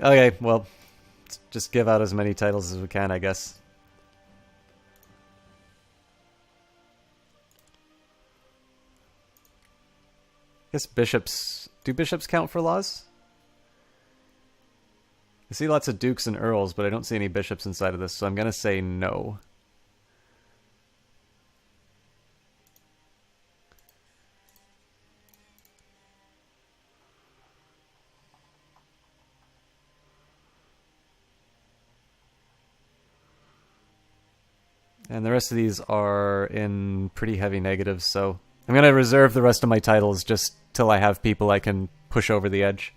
Okay, well, just give out as many titles as we can, I guess. I guess bishops... Do bishops count for laws? I see lots of dukes and earls, but I don't see any bishops inside of this, so I'm going to say no. And the rest of these are in pretty heavy negatives, so I'm going to reserve the rest of my titles just till I have people I can push over the edge.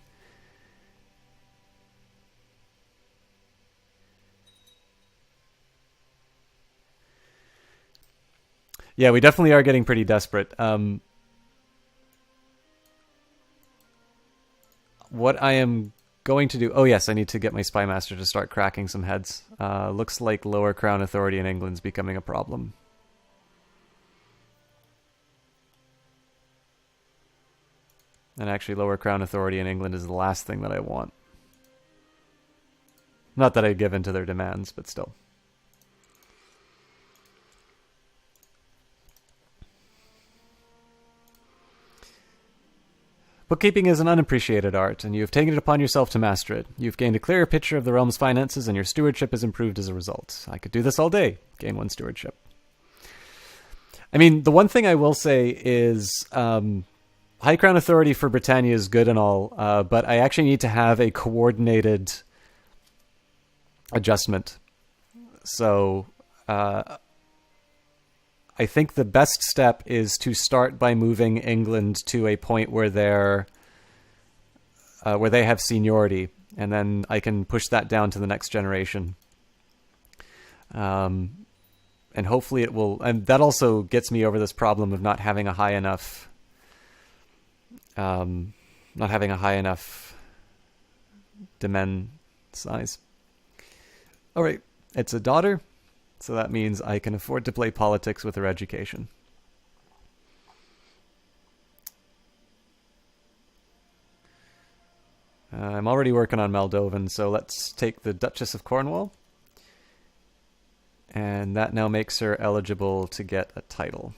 Yeah, we definitely are getting pretty desperate. What I am going to do... Oh, yes, I need to get my Spy Master to start cracking some heads. Looks like lower crown authority in England's becoming a problem. And actually, lower crown authority in England is the last thing that I want. Not that I give in to their demands, but still. Bookkeeping is an unappreciated art, and you have taken it upon yourself to master it. You've gained a clearer picture of the realm's finances, and your stewardship has improved as a result. I could do this all day. Gain 1 stewardship. I mean, the one thing I will say is High Crown Authority for Britannia is good and all, but I actually need to have a coordinated adjustment. So I think the best step is to start by moving England to a point where they have seniority, and then I can push that down to the next generation. And hopefully it will. And that also gets me over this problem of not having a high enough, demand size. All right, it's a daughter. So that means I can afford to play politics with her education. I'm already working on Moldovan, so let's take the Duchess of Cornwall. And that now makes her eligible to get a title.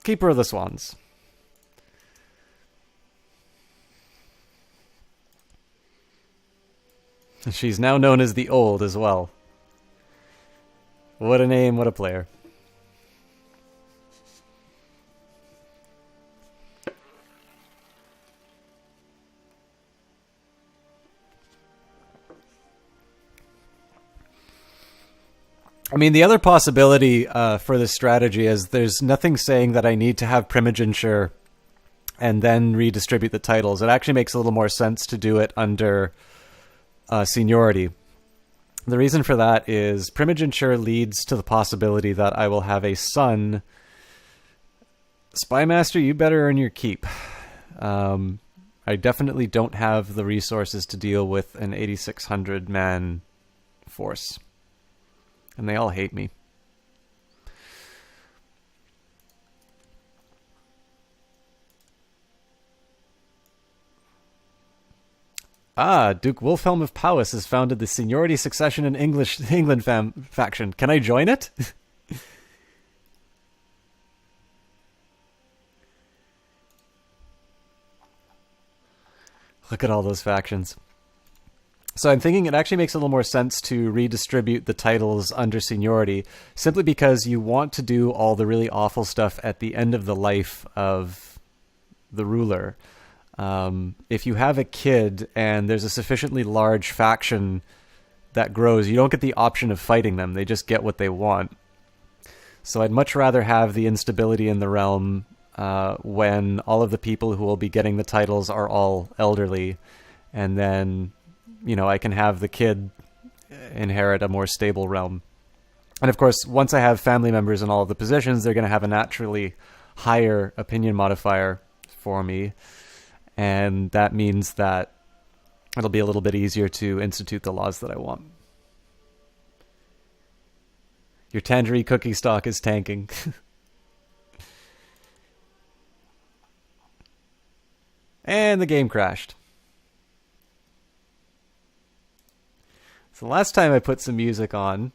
Keeper of the Swans. She's now known as the Old as well. What a name, what a player. I mean, the other possibility for this strategy is there's nothing saying that I need to have primogeniture and then redistribute the titles. It actually makes a little more sense to do it under seniority. The reason for that is primogeniture leads to the possibility that I will have a son. Spymaster, you better earn your keep. I definitely don't have the resources to deal with an 8,600 man force. And they all hate me. Duke Wilhelm of Powys has founded the Seniority Succession in England faction. Can I join it? Look at all those factions. So I'm thinking it actually makes a little more sense to redistribute the titles under seniority, simply because you want to do all the really awful stuff at the end of the life of the ruler. If you have a kid and there's a sufficiently large faction that grows, you don't get the option of fighting them. They just get what they want. So I'd much rather have the instability in the realm when all of the people who will be getting the titles are all elderly, and then, you know, I can have the kid inherit a more stable realm. And of course, once I have family members in all of the positions, they're going to have a naturally higher opinion modifier for me. And that means that it'll be a little bit easier to institute the laws that I want. Your tangerine cookie stock is tanking. And the game crashed. So the last time I put some music on,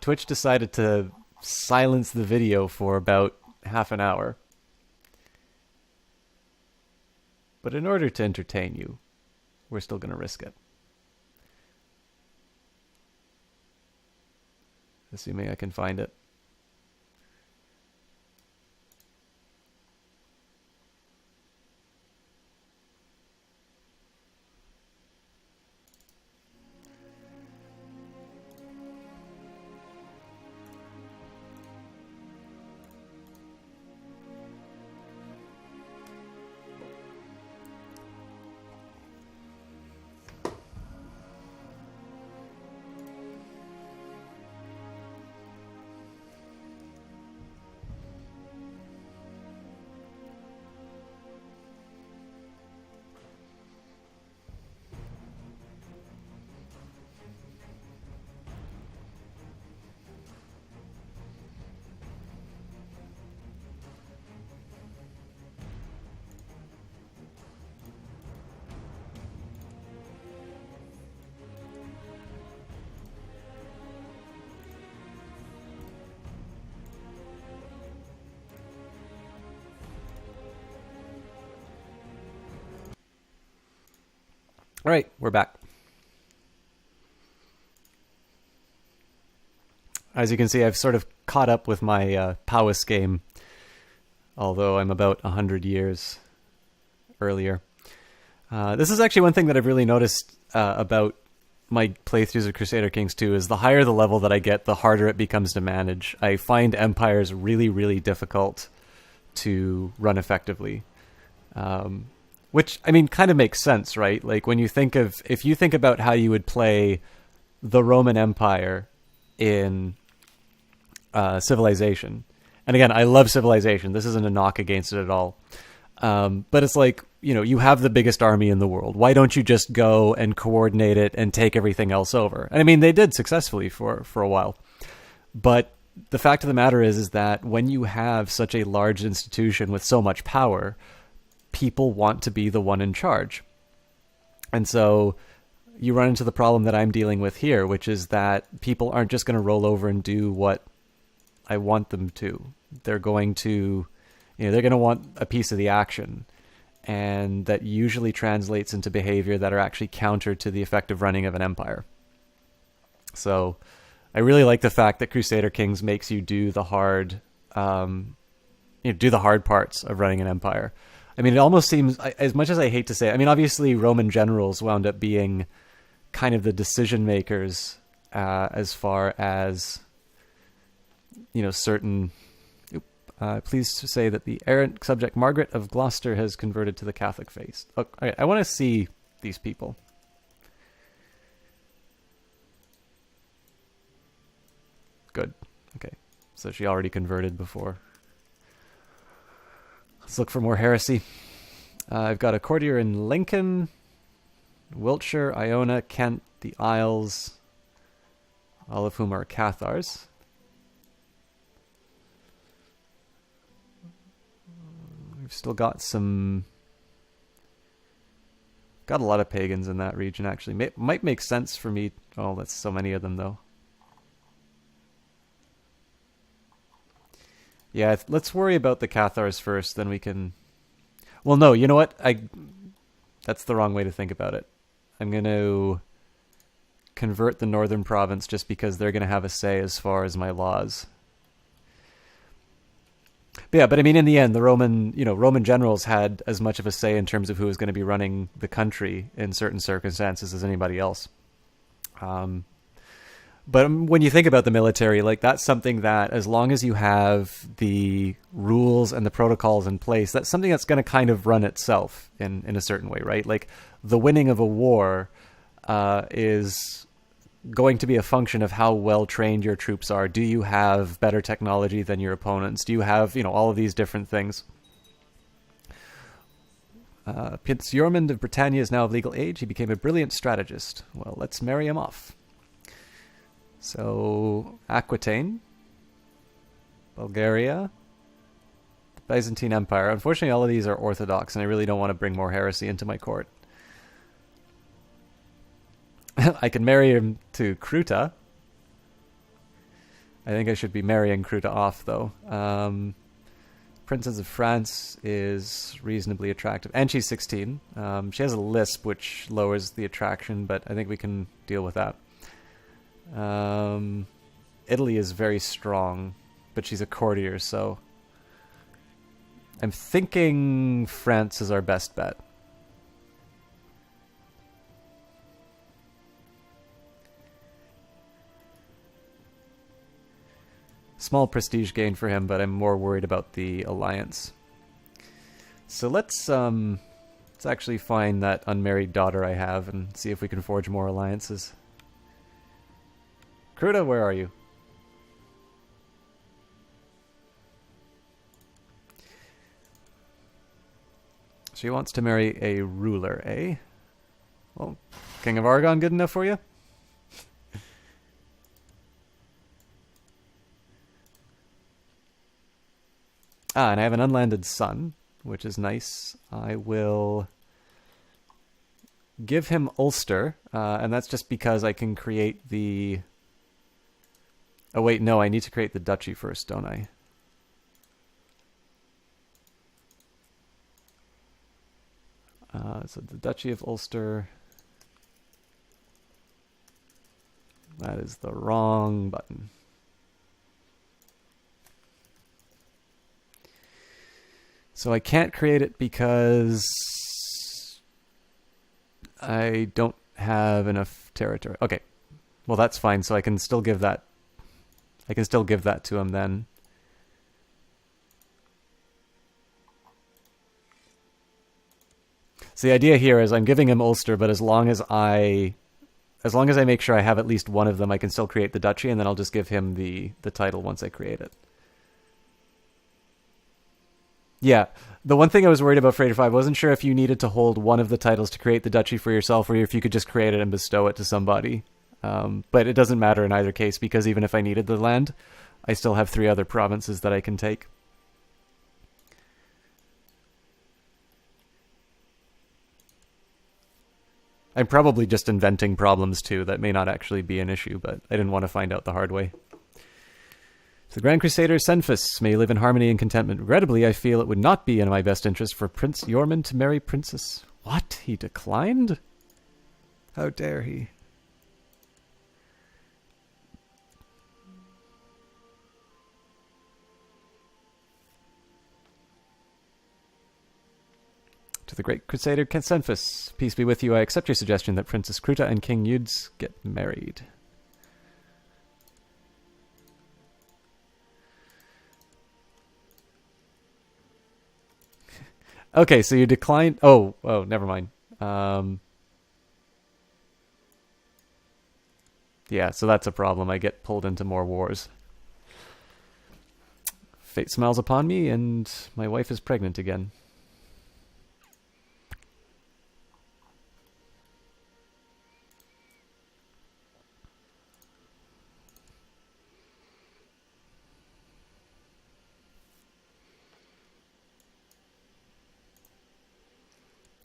Twitch decided to silence the video for about half an hour. But in order to entertain you, we're still going to risk it. Assuming I can find it. All right, we're back. As you can see, I've sort of caught up with my Powis game, although I'm about 100 years earlier. This is actually one thing that I've really noticed about my playthroughs of Crusader Kings 2 is the higher the level that I get, the harder it becomes to manage. I find empires really, really difficult to run effectively. Which, I mean, kind of makes sense, right? Like, when you think of, if you think about how you would play the Roman Empire in Civilization, and again, I love Civilization. This isn't a knock against it at all. But it's like, you know, you have the biggest army in the world. Why don't you just go and coordinate it and take everything else over? And I mean, they did successfully for a while. But the fact of the matter is that when you have such a large institution with so much power, people want to be the one in charge. And so you run into the problem that I'm dealing with here, which is that people aren't just going to roll over and do what I want them to. They're going to, you know, they're going to want a piece of the action. And that usually translates into behavior that are actually counter to the effective running of an empire. So I really like the fact that Crusader Kings makes you do the hard, do the hard parts of running an empire. I mean, it almost seems, as much as I hate to say it, I mean, obviously Roman generals wound up being kind of the decision makers as far as, you know, certain... pleased to say that the errant subject Margaret of Gloucester has converted to the Catholic faith. Okay, I want to see these people. Good. Okay, so she already converted before. Let's look for more heresy. I've got a courtier in Lincoln, Wiltshire, Iona, Kent, the Isles, all of whom are Cathars. We've still got got a lot of pagans in that region, actually. Might make sense for me. Oh, that's so many of them, though. Yeah, let's worry about the Cathars first, then we can... Well, no, you know what? That's the wrong way to think about it. I'm going to convert the northern province just because they're going to have a say as far as my laws. But yeah, but I mean, in the end, the Roman generals had as much of a say in terms of who was going to be running the country in certain circumstances as anybody else. But when you think about the military, like, that's something that, as long as you have the rules and the protocols in place, that's something that's going to kind of run itself in a certain way, right? Like, the winning of a war is going to be a function of how well trained your troops are. Do you have better technology than your opponents? Do you have, all of these different things? Prince Yormund of Britannia is now of legal age. He became a brilliant strategist. Well, let's marry him off. So, Aquitaine, Bulgaria, the Byzantine Empire. Unfortunately, all of these are Orthodox, and I really don't want to bring more heresy into my court. I can marry him to Kruta. I think I should be marrying Kruta off, though. Princess of France is reasonably attractive. And she's 16. She has a lisp, which lowers the attraction, but I think we can deal with that. Italy is very strong, but she's a courtier, so... I'm thinking France is our best bet. Small prestige gain for him, but I'm more worried about the alliance. So let's actually find that unmarried daughter I have and see if we can forge more alliances. Kruta, where are you? She wants to marry a ruler, eh? Well, King of Aragon good enough for you? And I have an unlanded son, which is nice. I will give him Ulster, and that's just because I can create the... Oh wait, no, I need to create the duchy first, don't I? So the Duchy of Ulster... That is the wrong button. So I can't create it because I don't have enough territory. Okay. Well, that's fine. So I can still give that to him then. So the idea here is I'm giving him Ulster, but as long as I make sure I have at least one of them, I can still create the duchy, and then I'll just give him the title once I create it. Yeah, the one thing I was worried about for 85, I wasn't sure if you needed to hold one of the titles to create the duchy for yourself, or if you could just create it and bestow it to somebody. But it doesn't matter in either case, because even if I needed the land, I still have 3 other provinces that I can take. I'm probably just inventing problems too that may not actually be an issue, but I didn't want to find out the hard way. The Grand Crusader Cenphus may live in harmony and contentment. Regrettably, I feel it would not be in my best interest for Prince Yorman to marry Princess... What? He declined? How dare he? To the Great Crusader Cenphus, peace be with you. I accept your suggestion that Princess Kruta and King Yudes get married. Okay, so you declined... Oh, never mind. Yeah, so that's a problem. I get pulled into more wars. Fate smiles upon me, and my wife is pregnant again.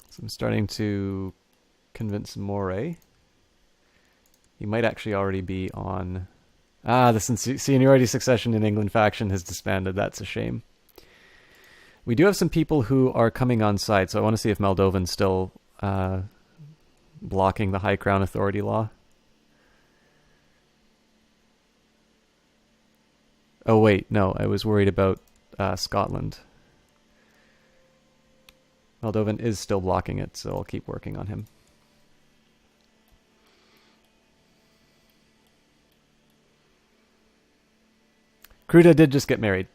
So I'm starting to convince Moray. He might actually already be on... the seniority succession in England faction has disbanded. That's a shame. We do have some people who are coming on side, so I want to see if Moldovan's still blocking the High Crown Authority law. Oh wait, no, I was worried about Scotland. Moldovan is still blocking it, so I'll keep working on him. Kruta did just get married.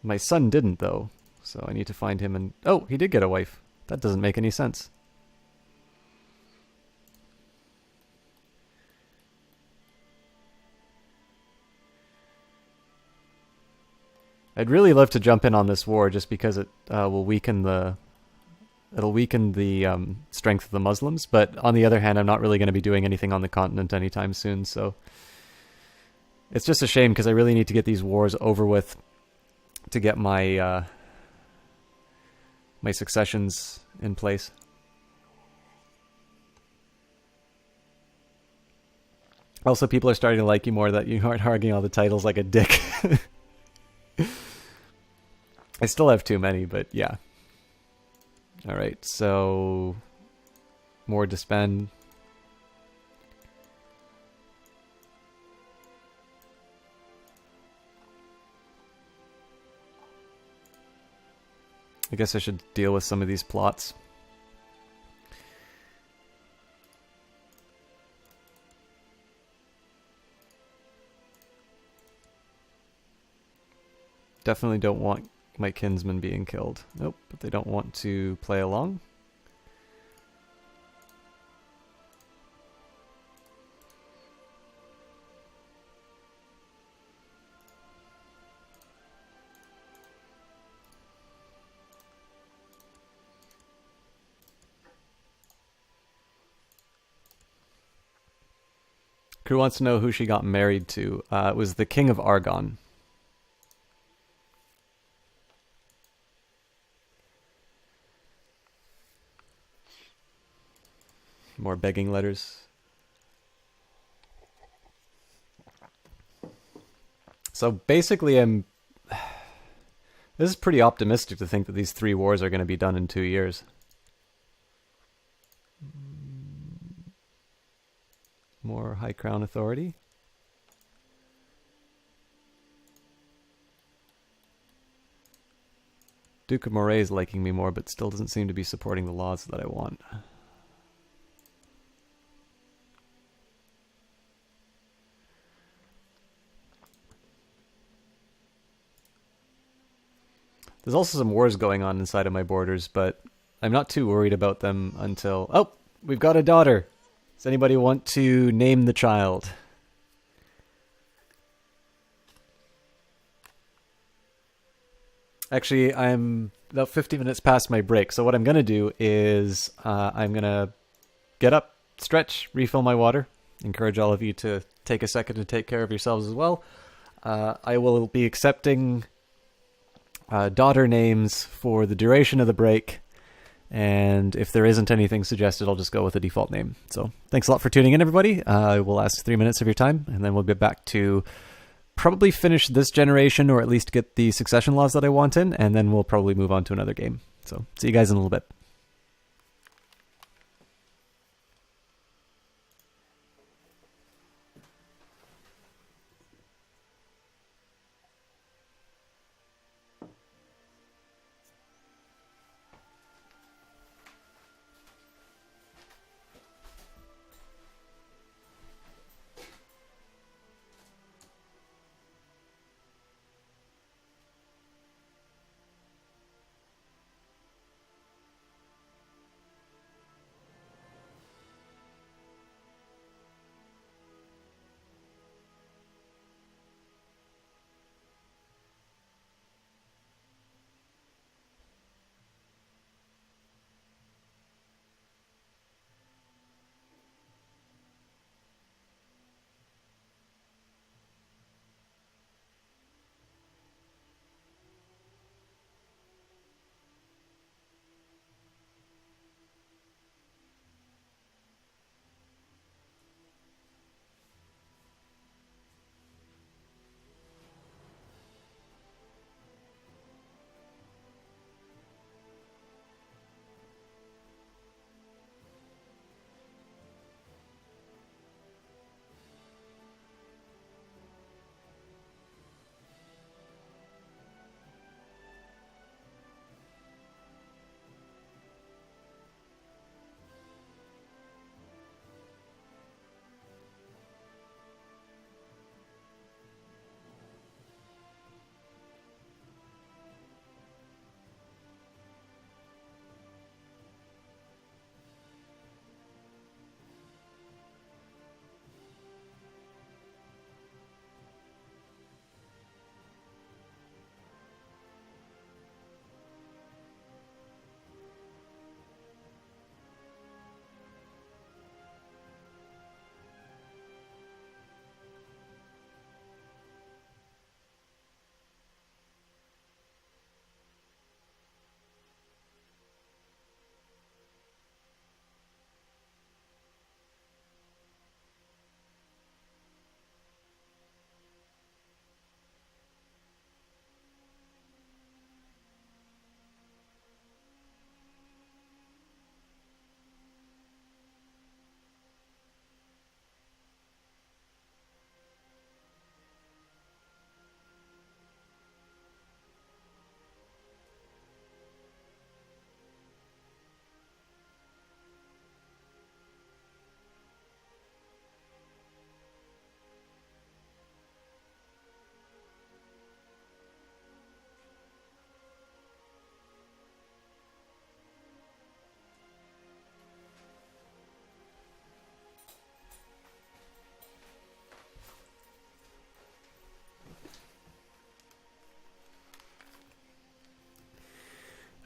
My son didn't, though, so I need to find him and... Oh, he did get a wife. That doesn't make any sense. I'd really love to jump in on this war just because it will weaken the it'll weaken the strength of the Muslims. But on the other hand, I'm not really going to be doing anything on the continent anytime soon. So it's just a shame because I really need to get these wars over with to get my my successions in place. Also, people are starting to like you more that you aren't arguing all the titles like a dick. I still have too many, but yeah. Alright, so more to spend. I guess I should deal with some of these plots. Definitely don't want my kinsman being killed. Nope, but they don't want to play along. Crew wants to know who she got married to. It was the King of Argon. More begging letters. So basically this is pretty optimistic to think that these 3 wars are going to be done in 2 years. More High Crown authority. Duke of Moray is liking me more, but still doesn't seem to be supporting the laws that I want. There's also some wars going on inside of my borders, but I'm not too worried about them until... Oh! We've got a daughter! Does anybody want to name the child? Actually, I'm about 50 minutes past my break, so what I'm going to do is I'm going to get up, stretch, refill my water. Encourage all of you to take a second to take care of yourselves as well. I will be accepting daughter names for the duration of the break, and if there isn't anything suggested, I'll just go with a default name. So thanks a lot for tuning in, everybody. We'll ask 3 minutes of your time, and then we'll get back to probably finish this generation, or at least get the succession laws that I want in, and then we'll probably move on to another game. So see you guys in a little bit.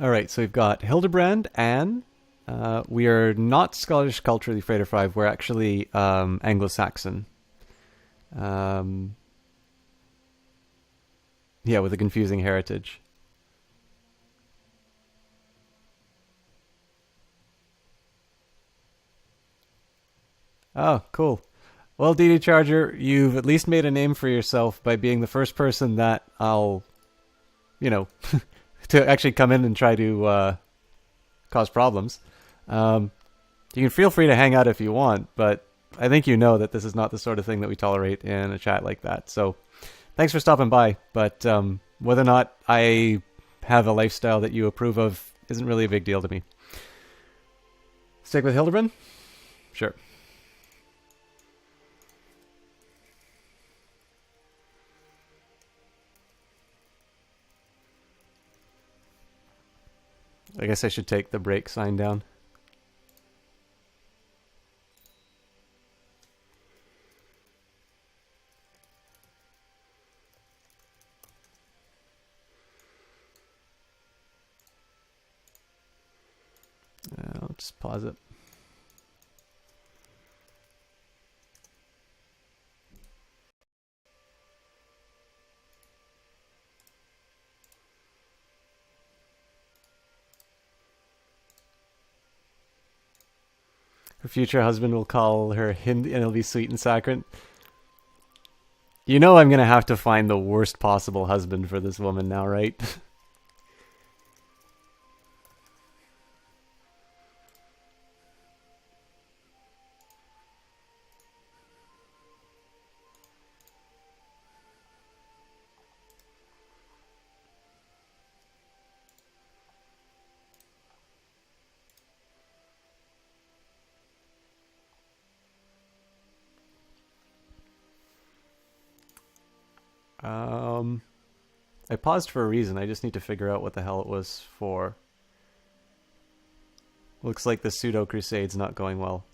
All right, so we've got Hildebrand, Anne. We are not Scottish culturally Frater 5. We're actually Anglo-Saxon. Um, yeah, with a confusing heritage. Oh, cool. Well, DD Charger, you've at least made a name for yourself by being the first person that I'll, you know, to actually come in and try to cause problems. Um, you can feel free to hang out if you want, but I think you know that this is not the sort of thing that we tolerate in a chat like that. So thanks for stopping by. But whether or not I have a lifestyle that you approve of isn't really a big deal to me. Stick with Hildebrand? Sure. I guess I should take the break sign down. I'll just pause it. Her future husband will call her Hind and it'll be sweet and saccharine. You know I'm gonna have to find the worst possible husband for this woman now, right? um, I paused for a reason. I just need to figure out what the hell it was for. Looks like the pseudo crusade's not going well.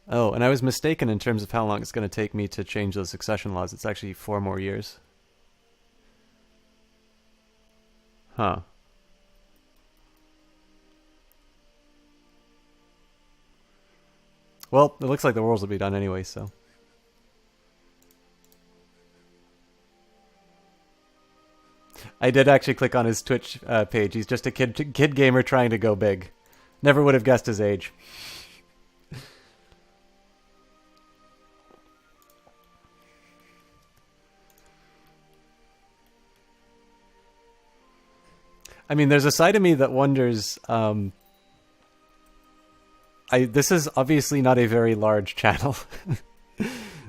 Oh, and I was mistaken in terms of how long it's going to take me to change those succession laws. It's actually 4 more years. Huh. Well, it looks like the wars will be done anyway, so. I did actually click on his Twitch page. He's just a kid gamer trying to go big. Never would have guessed his age. I mean, there's a side of me that wonders. This is obviously not a very large channel,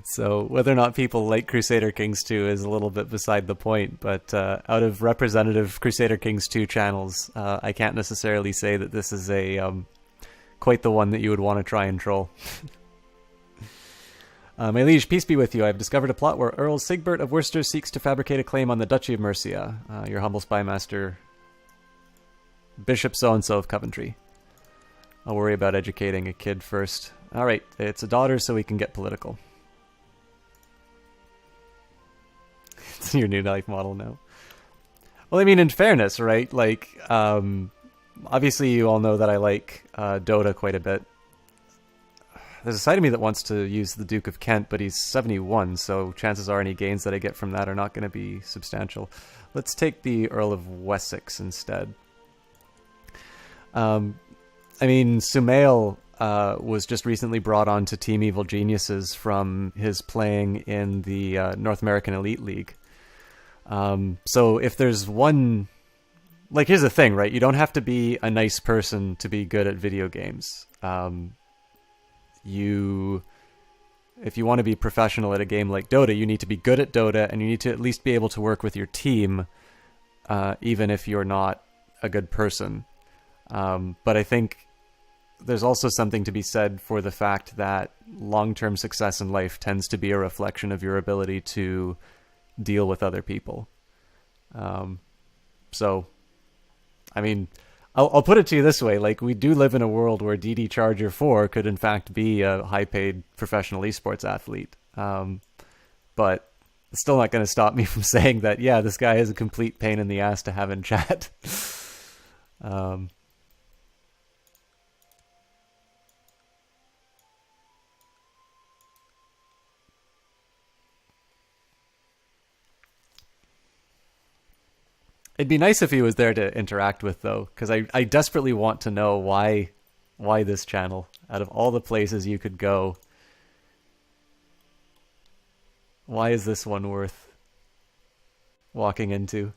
so whether or not people like Crusader Kings 2 is a little bit beside the point. But out of representative Crusader Kings 2 channels, I can't necessarily say that this is a quite the one that you would want to try and troll. My liege, peace be with you. I've discovered a plot where Earl Sigbert of Worcester seeks to fabricate a claim on the Duchy of Mercia. Your humble spymaster, Bishop so-and-so of Coventry. I'll worry about educating a kid first. Alright, it's a daughter, so we can get political. It's your new life model now. Well, I mean, in fairness, right? Like, obviously you all know that I like Dota quite a bit. There's a side of me that wants to use the Duke of Kent, but he's 71, so chances are any gains that I get from that are not going to be substantial. Let's take the Earl of Wessex instead. I mean, Sumail was just recently brought on to Team Evil Geniuses from his playing in the North American Elite League. So if there's one... Like, here's the thing, right? You don't have to be a nice person to be good at video games. If you want to be professional at a game like Dota, you need to be good at Dota, and you need to at least be able to work with your team, even if you're not a good person. But I think there's also something to be said for the fact that long-term success in life tends to be a reflection of your ability to deal with other people. So, I mean, I'll put it to you this way. Like, we do live in a world where DD Charger 4 could in fact be a high-paid professional esports athlete. but it's still not going to stop me from saying that, yeah, this guy is a complete pain in the ass to have in chat. um, It'd be nice if he was there to interact with, though, because I desperately want to know why this channel, out of all the places you could go, why is this one worth walking into?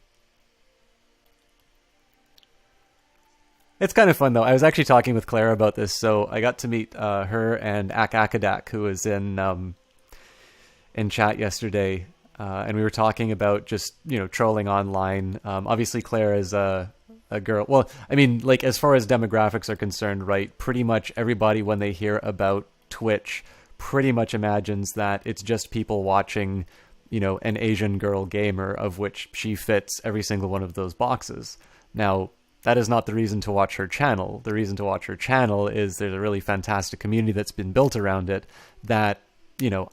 It's kind of fun, though. I was actually talking with Clara about this, so I got to meet her and Akadak, who was in chat yesterday, and we were talking about just trolling online. Obviously, Claire is a girl. Well, I mean, like as far as demographics are concerned, right? Pretty much everybody when they hear about Twitch, pretty much imagines that it's just people watching, an Asian girl gamer, of which she fits every single one of those boxes. Now, that is not the reason to watch her channel. The reason to watch her channel is there's a really fantastic community that's been built around it that,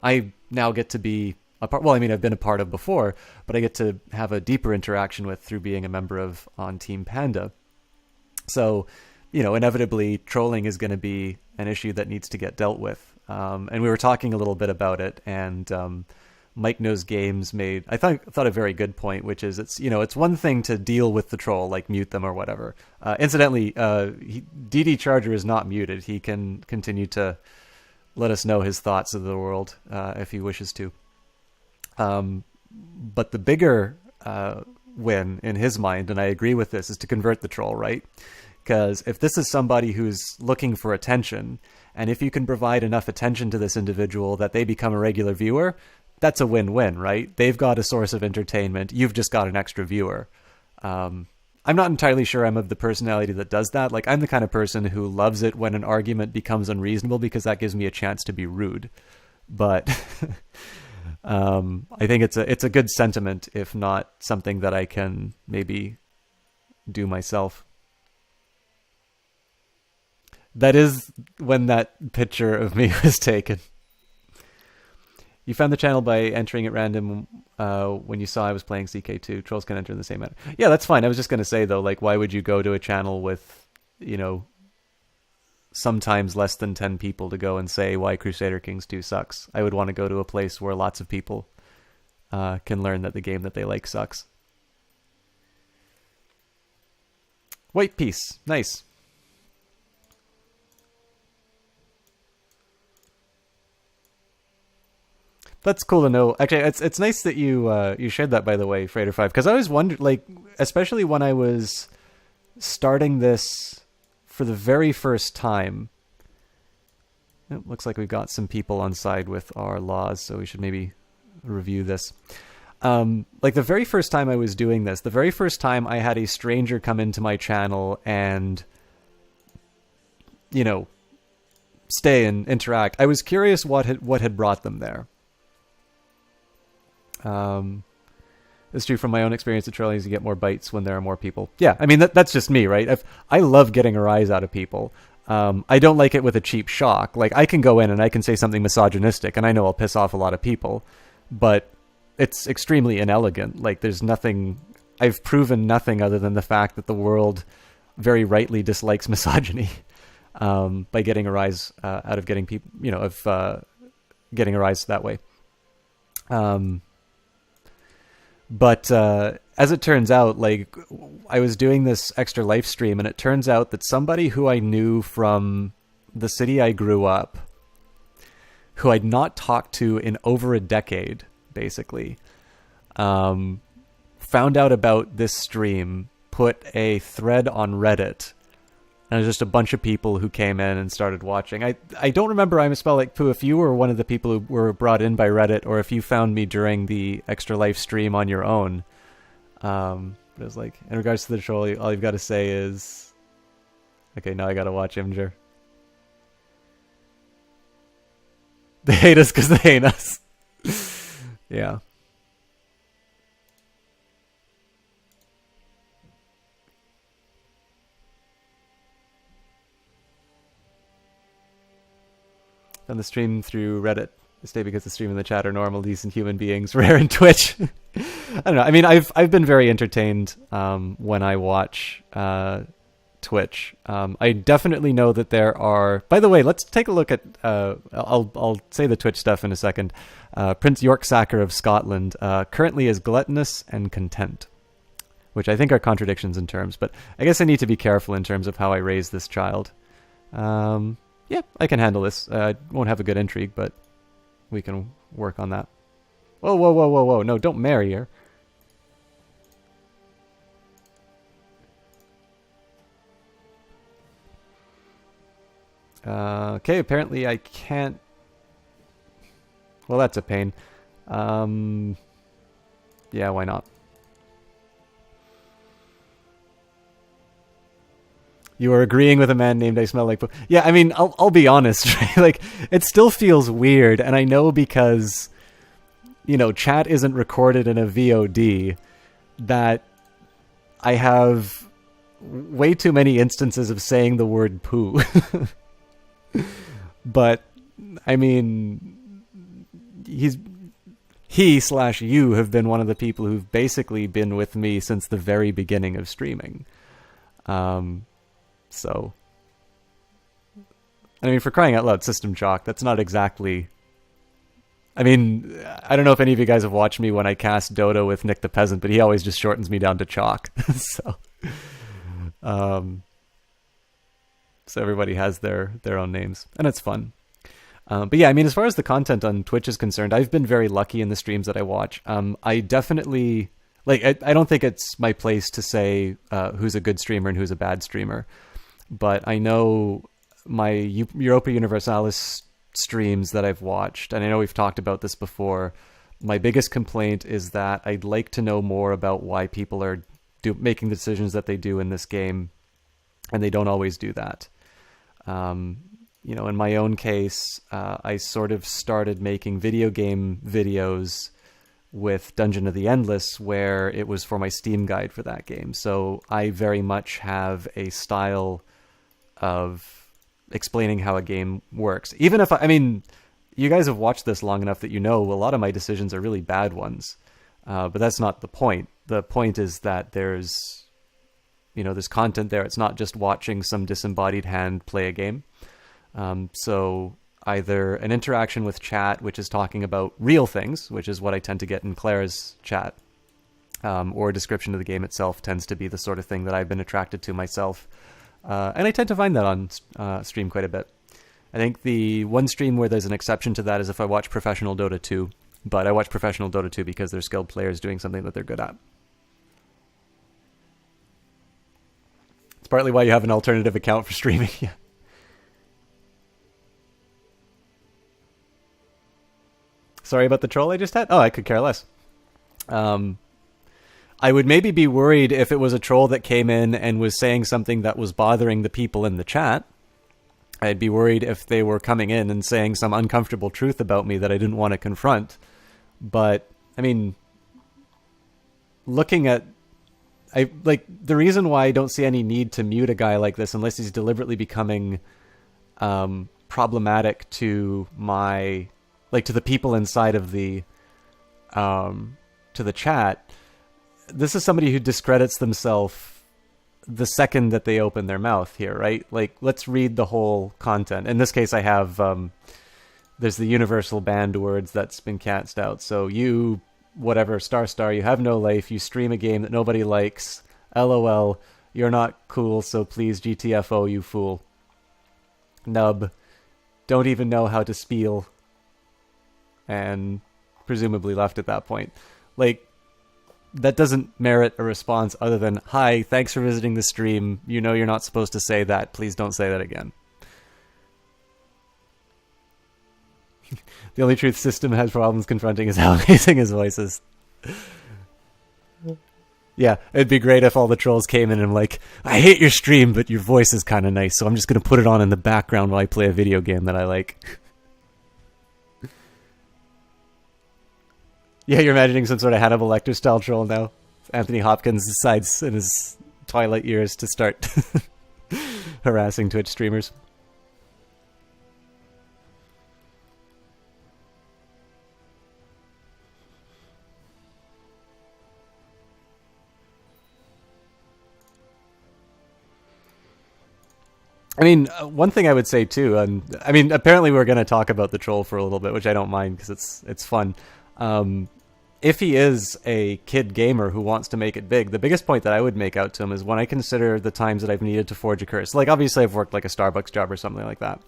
I now get to be a part. Well, I mean, I've been a part of before, but I get to have a deeper interaction with through being a member of on Team Panda. So, inevitably trolling is going to be an issue that needs to get dealt with. And we were talking a little bit about it, and Mike Knows Games made, I thought a very good point, which is it's one thing to deal with the troll, like mute them or whatever. Incidentally, DD Charger is not muted. He can continue to let us know his thoughts of the world if he wishes to. But the bigger win in his mind, and I agree with this, is to convert the troll, right? Because if this is somebody who's looking for attention, and if you can provide enough attention to this individual that they become a regular viewer, that's a win-win, right? They've got a source of entertainment. You've just got an extra viewer. I'm not entirely sure I'm of the personality that does that. Like, I'm the kind of person who loves it when an argument becomes unreasonable because that gives me a chance to be rude. But I think it's a good sentiment, if not something that I can maybe do myself. That is when that picture of me was taken. You found the channel by entering at random when you saw I was playing CK2. Trolls can enter in the same manner. Yeah, that's fine. I was just going to say, though, like, why would you go to a channel with, sometimes less than 10 people to go and say why Crusader Kings 2 sucks? I would want to go to a place where lots of people can learn that the game that they like sucks. White piece. Nice. That's cool to know. Actually, it's nice that you shared that, by the way, Freighter 5, because I always wondered, like, especially when I was starting this for the very first time. It looks like we've got some people on side with our laws, so we should maybe review this. Like the very first time I was doing this, the very first time I had a stranger come into my channel and, stay and interact, I was curious what had brought them there. It's true from my own experience at trolling is you get more bites when there are more people. Yeah, I mean, that's just me, right? I love getting a rise out of people. I don't like it with a cheap shock. Like, I can go in and I can say something misogynistic, and I know I'll piss off a lot of people, but it's extremely inelegant. Like, there's nothing... I've proven nothing other than the fact that the world very rightly dislikes misogyny by getting a rise out of getting people, getting a rise that way. But as it turns out, like, I was doing this extra life stream, and it turns out that somebody who I knew from the city I grew up, who I'd not talked to in over a decade, basically, found out about this stream, put a thread on Reddit, and it was just a bunch of people who came in and started watching. I don't remember, I misspell like Pooh, if you were one of the people who were brought in by Reddit, or if you found me during the Extra Life stream on your own. But it was like, in regards to the troll, all you've got to say is... Okay, now I gotta watch Imgur. They hate us because they hate us. Yeah. On the stream through Reddit. Stay because the stream and the chat are normal, decent human beings. Rare in Twitch. I don't know. I mean, I've been very entertained when I watch Twitch. I definitely know that there are. By the way, let's take a look at. I'll say the Twitch stuff in a second. Prince Yorksacker of Scotland currently is gluttonous and content, which I think are contradictions in terms. But I guess I need to be careful in terms of how I raise this child. Yeah, I can handle this. I won't have a good intrigue, but we can work on that. Whoa, whoa, whoa, whoa, whoa. No, don't marry her. Okay, apparently I can't... Well, that's a pain. Yeah, why not? You are agreeing with a man named I Smell Like Poop. Yeah, I mean, I'll be honest, right? Like, it still feels weird, and I know because, you know, chat isn't recorded in a VOD, that I have way too many instances of saying the word poo. But, I mean, he/you have been one of the people who've basically been with me since the very beginning of streaming. So, I mean, for crying out loud, System Chalk, that's not exactly... I mean, I don't know if any of you guys have watched me when I cast Dota with Nick the Peasant, but he always just shortens me down to Chalk. So everybody has their own names, and it's fun. But yeah, I mean, as far as the content on Twitch is concerned, I've been very lucky in the streams that I watch. I definitely... Like, I don't think it's my place to say who's a good streamer and who's a bad streamer. But I know my Europa Universalis streams that I've watched, and I know we've talked about this before, my biggest complaint is that I'd like to know more about why people are making the decisions that they do in this game, and they don't always do that. You know, in my own case, I sort of started making video game videos with Dungeon of the Endless, where it was for my Steam guide for that game. So I very much have a style of explaining how a game works. Even if I mean, you guys have watched this long enough that you know a lot of my decisions are really bad ones. But that's not the point. The point is that there's content there. It's not just watching some disembodied hand play a game. So either an interaction with chat, which is talking about real things, which is what I tend to get in Clara's chat, or a description of the game itself tends to be the sort of thing that I've been attracted to myself. And I tend to find that on stream quite a bit. I think the one stream where there's an exception to that is if I watch Professional Dota 2, but I watch Professional Dota 2 because they're skilled players doing something that they're good at. It's partly why you have an alternative account for streaming. Yeah. Sorry about the troll I just had? Oh, I could care less. I would maybe be worried if it was a troll that came in and was saying something that was bothering the people in the chat. I'd be worried if they were coming in and saying some uncomfortable truth about me that I didn't want to confront. But, I mean, looking at... the reason why I don't see any need to mute a guy like this unless he's deliberately becoming problematic to my... to the people inside of the... to the chat... This is somebody who discredits themselves the second that they open their mouth here, right? Like, let's read the whole content. In this case, I have, there's the universal banned words that's been cast out. So you, whatever, star, you have no life, you stream a game that nobody likes, LOL, you're not cool, so please GTFO, you fool. Nub, don't even know how to spiel. And presumably left at that point. Like, that doesn't merit a response other than, hi, thanks for visiting the stream. You know you're not supposed to say that. Please don't say that again. The only truth System has problems confronting is how amazing his voice is. Yeah, it'd be great if all the trolls came in and like, I hate your stream, but your voice is kind of nice, so I'm just going to put it on in the background while I play a video game that I like. Yeah, you're imagining some sort of Hannibal Lecter style troll now. Anthony Hopkins decides in his twilight years to start harassing Twitch streamers. I mean, one thing I would say too, and I mean, apparently we're going to talk about the troll for a little bit, which I don't mind because it's fun. Um, if he is a kid gamer who wants to make it big, the biggest point that I would make out to him is when I consider the times that I've needed to forge a curse. Like, obviously, I've worked like a Starbucks job or something like that,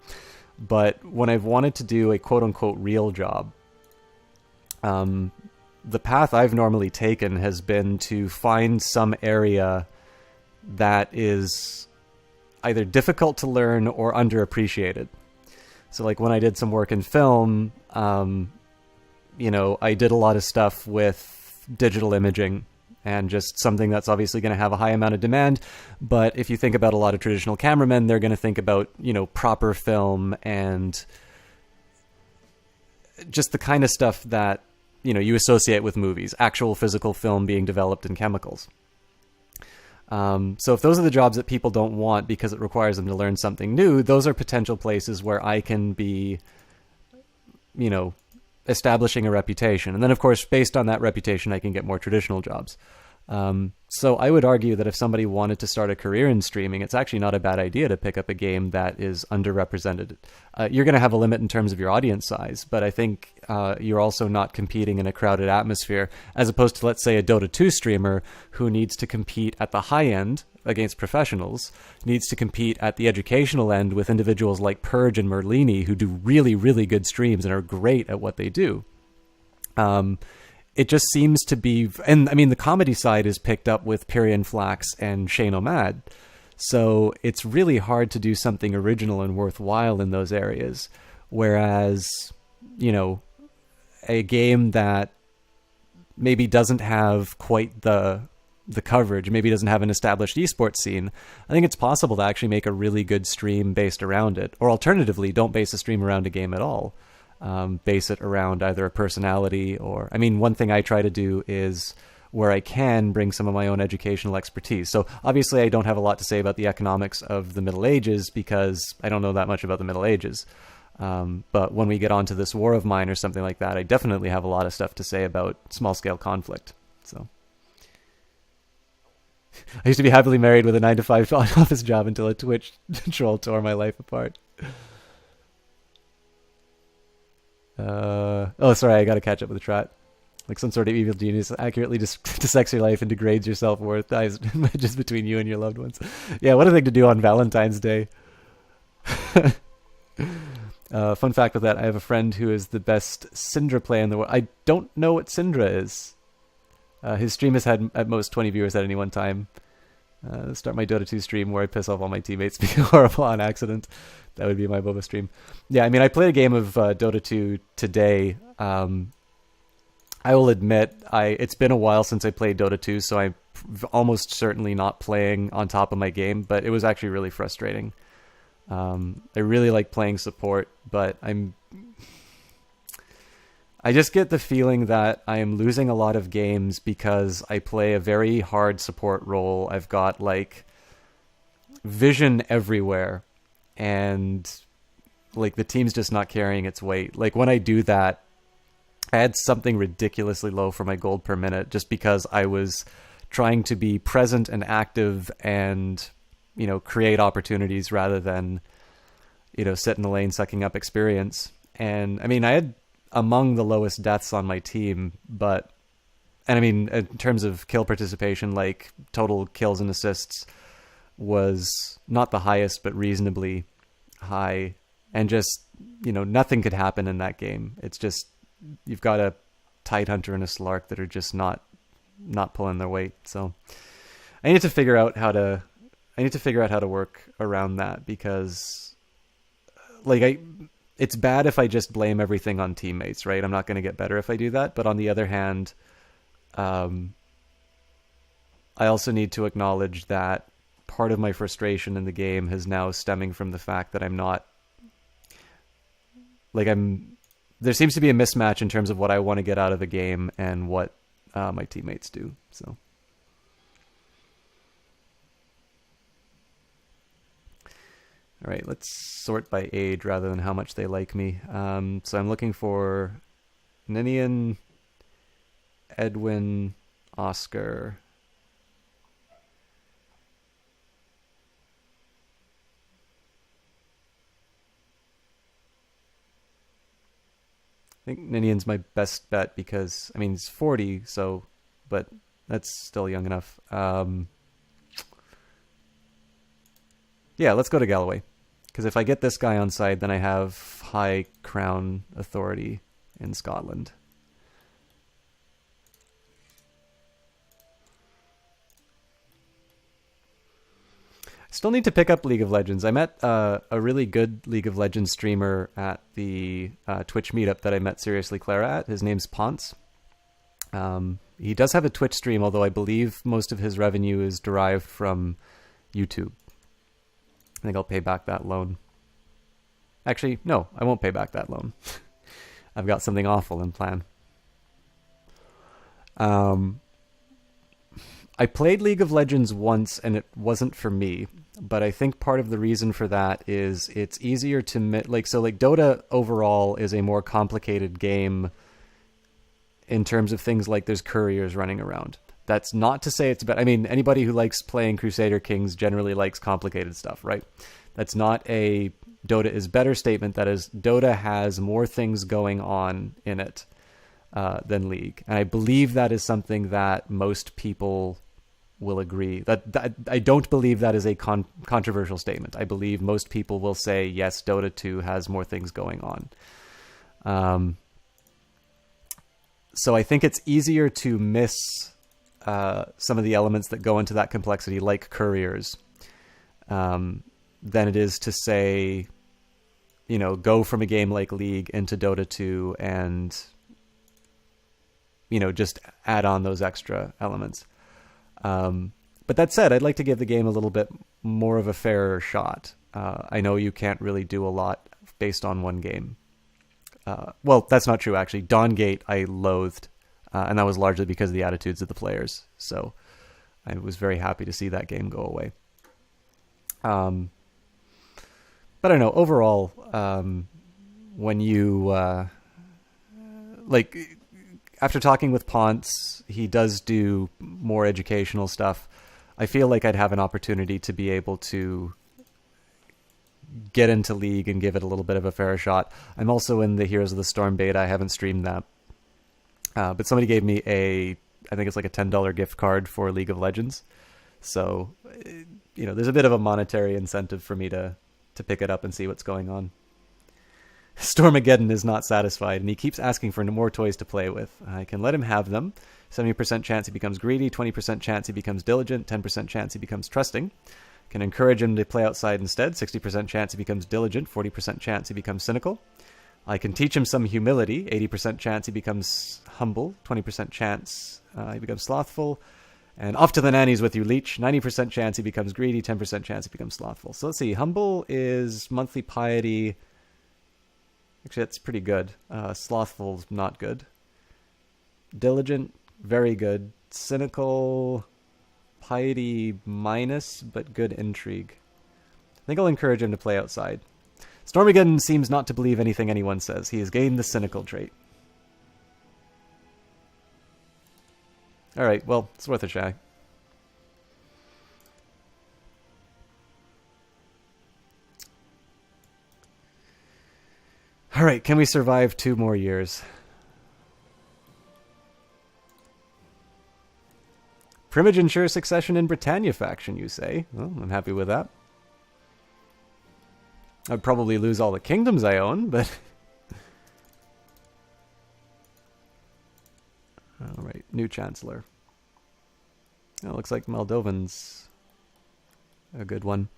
but when I've wanted to do a quote unquote real job, the path I've normally taken has been to find some area that is either difficult to learn or underappreciated. So like when I did some work in film, I did a lot of stuff with digital imaging and just something that's obviously going to have a high amount of demand. But if you think about a lot of traditional cameramen, they're going to think about, proper film and just the kind of stuff that, you associate with movies, actual physical film being developed in chemicals. So if those are the jobs that people don't want because it requires them to learn something new, those are potential places where I can be, establishing a reputation. And then, of course, based on that reputation, I can get more traditional jobs. So I would argue that if somebody wanted to start a career in streaming, it's actually not a bad idea to pick up a game that is underrepresented. You're going to have a limit in terms of your audience size, but I think you're also not competing in a crowded atmosphere, as opposed to, let's say, a Dota 2 streamer who needs to compete at the high end against professionals, needs to compete at the educational end with individuals like Purge and Merlini who do really, really good streams and are great at what they do. It just seems to be, and I mean, the comedy side is picked up with Pyrian Flax and Shane O'Mad. So it's really hard to do something original and worthwhile in those areas. Whereas, a game that maybe doesn't have quite the coverage, maybe doesn't have an established esports scene, I think it's possible to actually make a really good stream based around it. Or alternatively, don't base a stream around a game at all. Base it around either a personality or, I mean, one thing I try to do is where I can bring some of my own educational expertise. So obviously I don't have a lot to say about the economics of the Middle Ages because I don't know that much about the Middle Ages. But when we get onto this war of mine or something like that, I definitely have a lot of stuff to say about small scale conflict. So I used to be happily married with a 9-to-5 office job until a Twitch troll tore my life apart. Sorry, I gotta catch up with the trot. Like some sort of evil genius accurately dissects your life and degrades your self-worth, dies just between you and your loved ones. Yeah, what a thing to do on Valentine's Day. Fun fact with that, I have a friend who is the best Syndra player in the world. I don't know what Syndra is. His stream has had at most 20 viewers at any one time. Start my Dota 2 stream where I piss off all my teammates being horrible on accident. That would be my Boba stream. Yeah, I mean, I played a game of Dota 2 today. I will admit, it's been a while since I played Dota 2, so I'm almost certainly not playing on top of my game, but it was actually really frustrating. I really like playing support, but I just get the feeling that I am losing a lot of games because I play a very hard support role. I've got like vision everywhere and like the team's just not carrying its weight. Like when I do that, I had something ridiculously low for my gold per minute just because I was trying to be present and active and, create opportunities rather than, sit in the lane sucking up experience. And I mean, I had among the lowest deaths on my team, and I mean, in terms of kill participation, like total kills and assists was not the highest, but reasonably high. And just, nothing could happen in that game. It's just, you've got a Tidehunter and a Slark that are just not pulling their weight. So I need to figure out how to work around that because like it's bad if I just blame everything on teammates, right? I'm not going to get better if I do that. But on the other hand, I also need to acknowledge that part of my frustration in the game is now stemming from the fact that there seems to be a mismatch in terms of what I want to get out of the game and what my teammates do. So. All right, let's sort by age rather than how much they like me. So I'm looking for Ninian, Edwin, Oscar. I think Ninian's my best bet because, I mean, he's 40, so, but that's still young enough. Yeah, let's go to Galloway. Because if I get this guy on side, then I have high crown authority in Scotland. Still need to pick up League of Legends. I met a really good League of Legends streamer at the Twitch meetup that I met Seriously Clara at. His name's Ponce. He does have a Twitch stream, although I believe most of his revenue is derived from YouTube. I think I'll pay back that loan. Actually, no, I won't pay back that loan. I've got something awful in plan. I played League of Legends once and it wasn't for me, but I think part of the reason for that is it's easier to like Dota overall is a more complicated game in terms of things like there's couriers running around. That's not to say it's bad. I mean, anybody who likes playing Crusader Kings generally likes complicated stuff, right? That's not a Dota is better statement. That is, Dota has more things going on in it than League. And I believe that is something that most people will agree. That I don't believe that is a controversial statement. I believe most people will say, yes, Dota 2 has more things going on. So I think it's easier to miss some of the elements that go into that complexity, like couriers, than it is to say, you know, go from a game like League into Dota 2 and, you know, just add on those extra elements. But that said, I'd like to give the game a little bit more of a fairer shot. I know you can't really do a lot based on one game. Well, that's not true, actually. Dawngate I loathed, and that was largely because of the attitudes of the players. So I was very happy to see that game go away. But I don't know, overall, when you, after talking with Ponce, he does do more educational stuff. I feel like I'd have an opportunity to be able to get into League and give it a little bit of a fair shot. I'm also in the Heroes of the Storm beta. I haven't streamed that. But somebody gave me I think it's like a $10 gift card for League of Legends. So, you know, there's a bit of a monetary incentive for me to pick it up and see what's going on. Stormageddon is not satisfied, and he keeps asking for more toys to play with. I can let him have them. 70% chance he becomes greedy, 20% chance he becomes diligent, 10% chance he becomes trusting. Can encourage him to play outside instead. 60% chance he becomes diligent, 40% chance he becomes cynical. I can teach him some humility. 80% chance he becomes humble, 20% chance he becomes slothful. And off to the nannies with you, Leech. 90% chance he becomes greedy, 10% chance he becomes slothful. So let's see. Humble is monthly piety. Actually, that's pretty good. Slothful's not good. Diligent, very good. Cynical, piety minus, but good intrigue. I think I'll encourage him to play outside. Stormageddon seems not to believe anything anyone says. He has gained the cynical trait. Alright, well, it's worth a try. Alright, can we survive 2 more years? Primage ensures succession in Britannia faction, you say? Well, I'm happy with that. I'd probably lose all the kingdoms I own, but... Alright, new chancellor. It looks like Moldovan's a good one.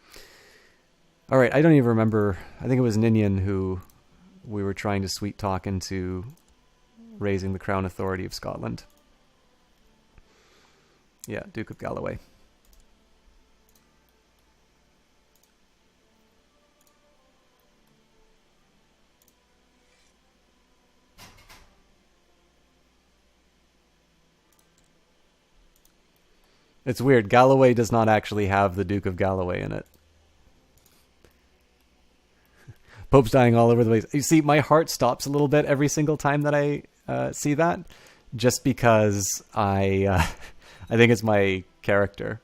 Alright, I don't even remember. I think it was Ninian who we were trying to sweet talk into raising the crown authority of Scotland. Yeah, Duke of Galloway. It's weird. Galloway does not actually have the Duke of Galloway in it. Pope's dying all over the place. You see, my heart stops a little bit every single time that I see that, just because I think it's my character.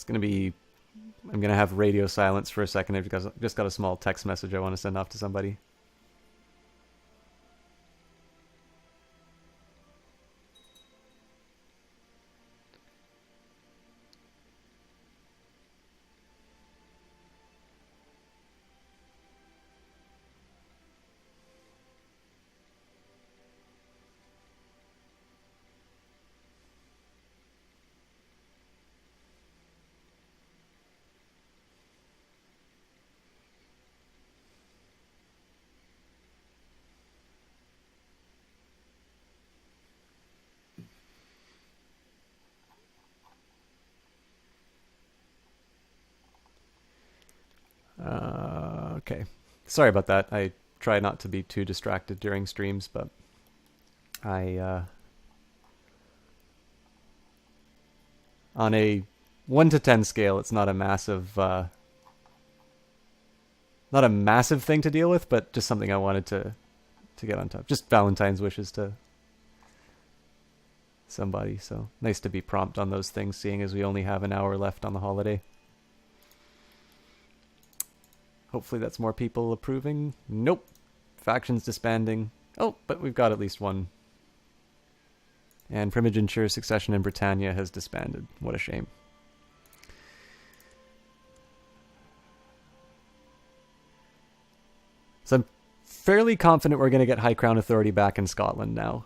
I'm gonna have radio silence for a second. I've just got a small text message I want to send off to somebody. Okay. Sorry about that. I try not to be too distracted during streams, but on a 1 to 10 scale, it's not a massive thing to deal with, but just something I wanted to get on top. Just Valentine's wishes to somebody, so nice to be prompt on those things, seeing as we only have an hour left on the holiday. Hopefully that's more people approving. Nope. Factions disbanding. Oh, but we've got at least one. And Primogeniture Succession in Britannia has disbanded. What a shame. So I'm fairly confident we're going to get High Crown Authority back in Scotland now.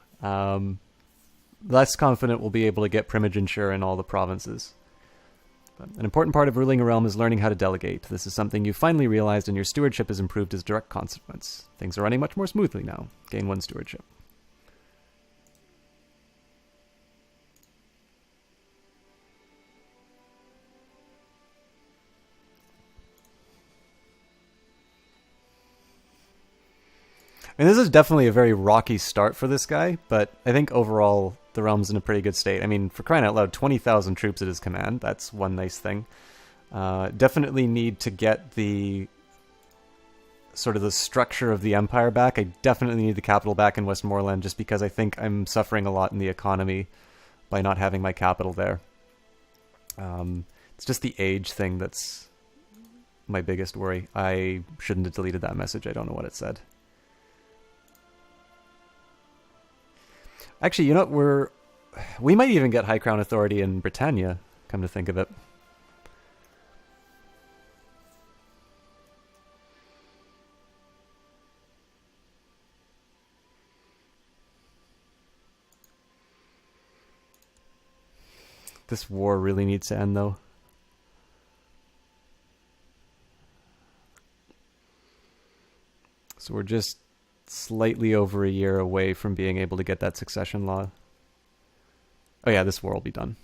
Less confident we'll be able to get Primogeniture in all the provinces. An important part of ruling a realm is learning how to delegate. This is something you finally realized, and your stewardship has improved as a direct consequence. Things are running much more smoothly now. Gain 1 stewardship. And this is definitely a very rocky start for this guy, but I think overall the realm's in a pretty good state. I mean, for crying out loud, 20,000 troops at his command. That's one nice thing. Definitely need to get the sort of the structure of the empire back. I definitely need the capital back in Westmoreland, just because I think I'm suffering a lot in the economy by not having my capital there. It's just the age thing that's my biggest worry. I shouldn't have deleted that message. I don't know what it said. Actually, you know what? We might even get High Crown Authority in Britannia, come to think of it. This war really needs to end, though. So we're just slightly over a year away from being able to get that succession law. Oh yeah, this war will be done.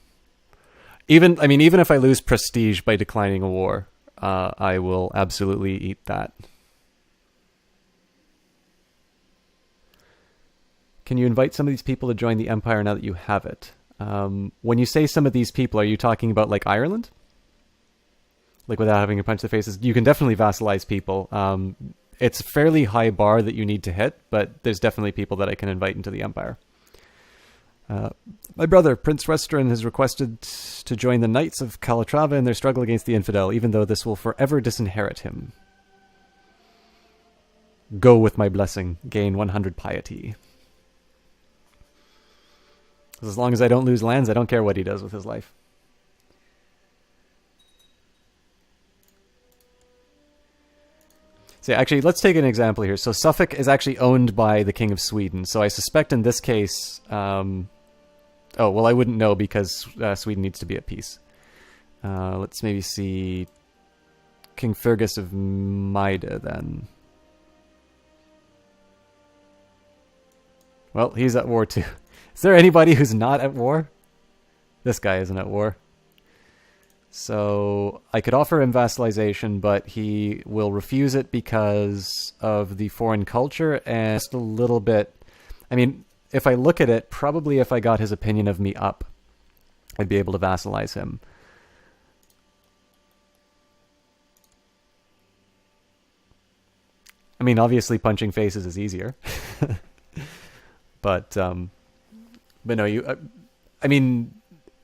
Even if I lose prestige by declining a war, I will absolutely eat that. Can you invite some of these people to join the Empire now that you have it? When you say some of these people, are you talking about like Ireland? Like without having to punch the faces? You can definitely vassalize people. It's a fairly high bar that you need to hit, but there's definitely people that I can invite into the Empire. My brother, Prince Restrin, has requested to join the Knights of Calatrava in their struggle against the Infidel, even though this will forever disinherit him. Go with my blessing. Gain 100 piety. As long as I don't lose lands, I don't care what he does with his life. So actually, let's take an example here. So Suffolk is actually owned by the King of Sweden. So I suspect in this case... oh, well, I wouldn't know because Sweden needs to be at peace. Let's maybe see King Fergus of Maida then. Well, he's at war too. Is there anybody who's not at war? This guy isn't at war. So I could offer him vassalization, but he will refuse it because of the foreign culture and just a little bit... I mean, if I look at it, probably if I got his opinion of me up, I'd be able to vassalize him. I mean, obviously punching faces is easier. But no, I mean...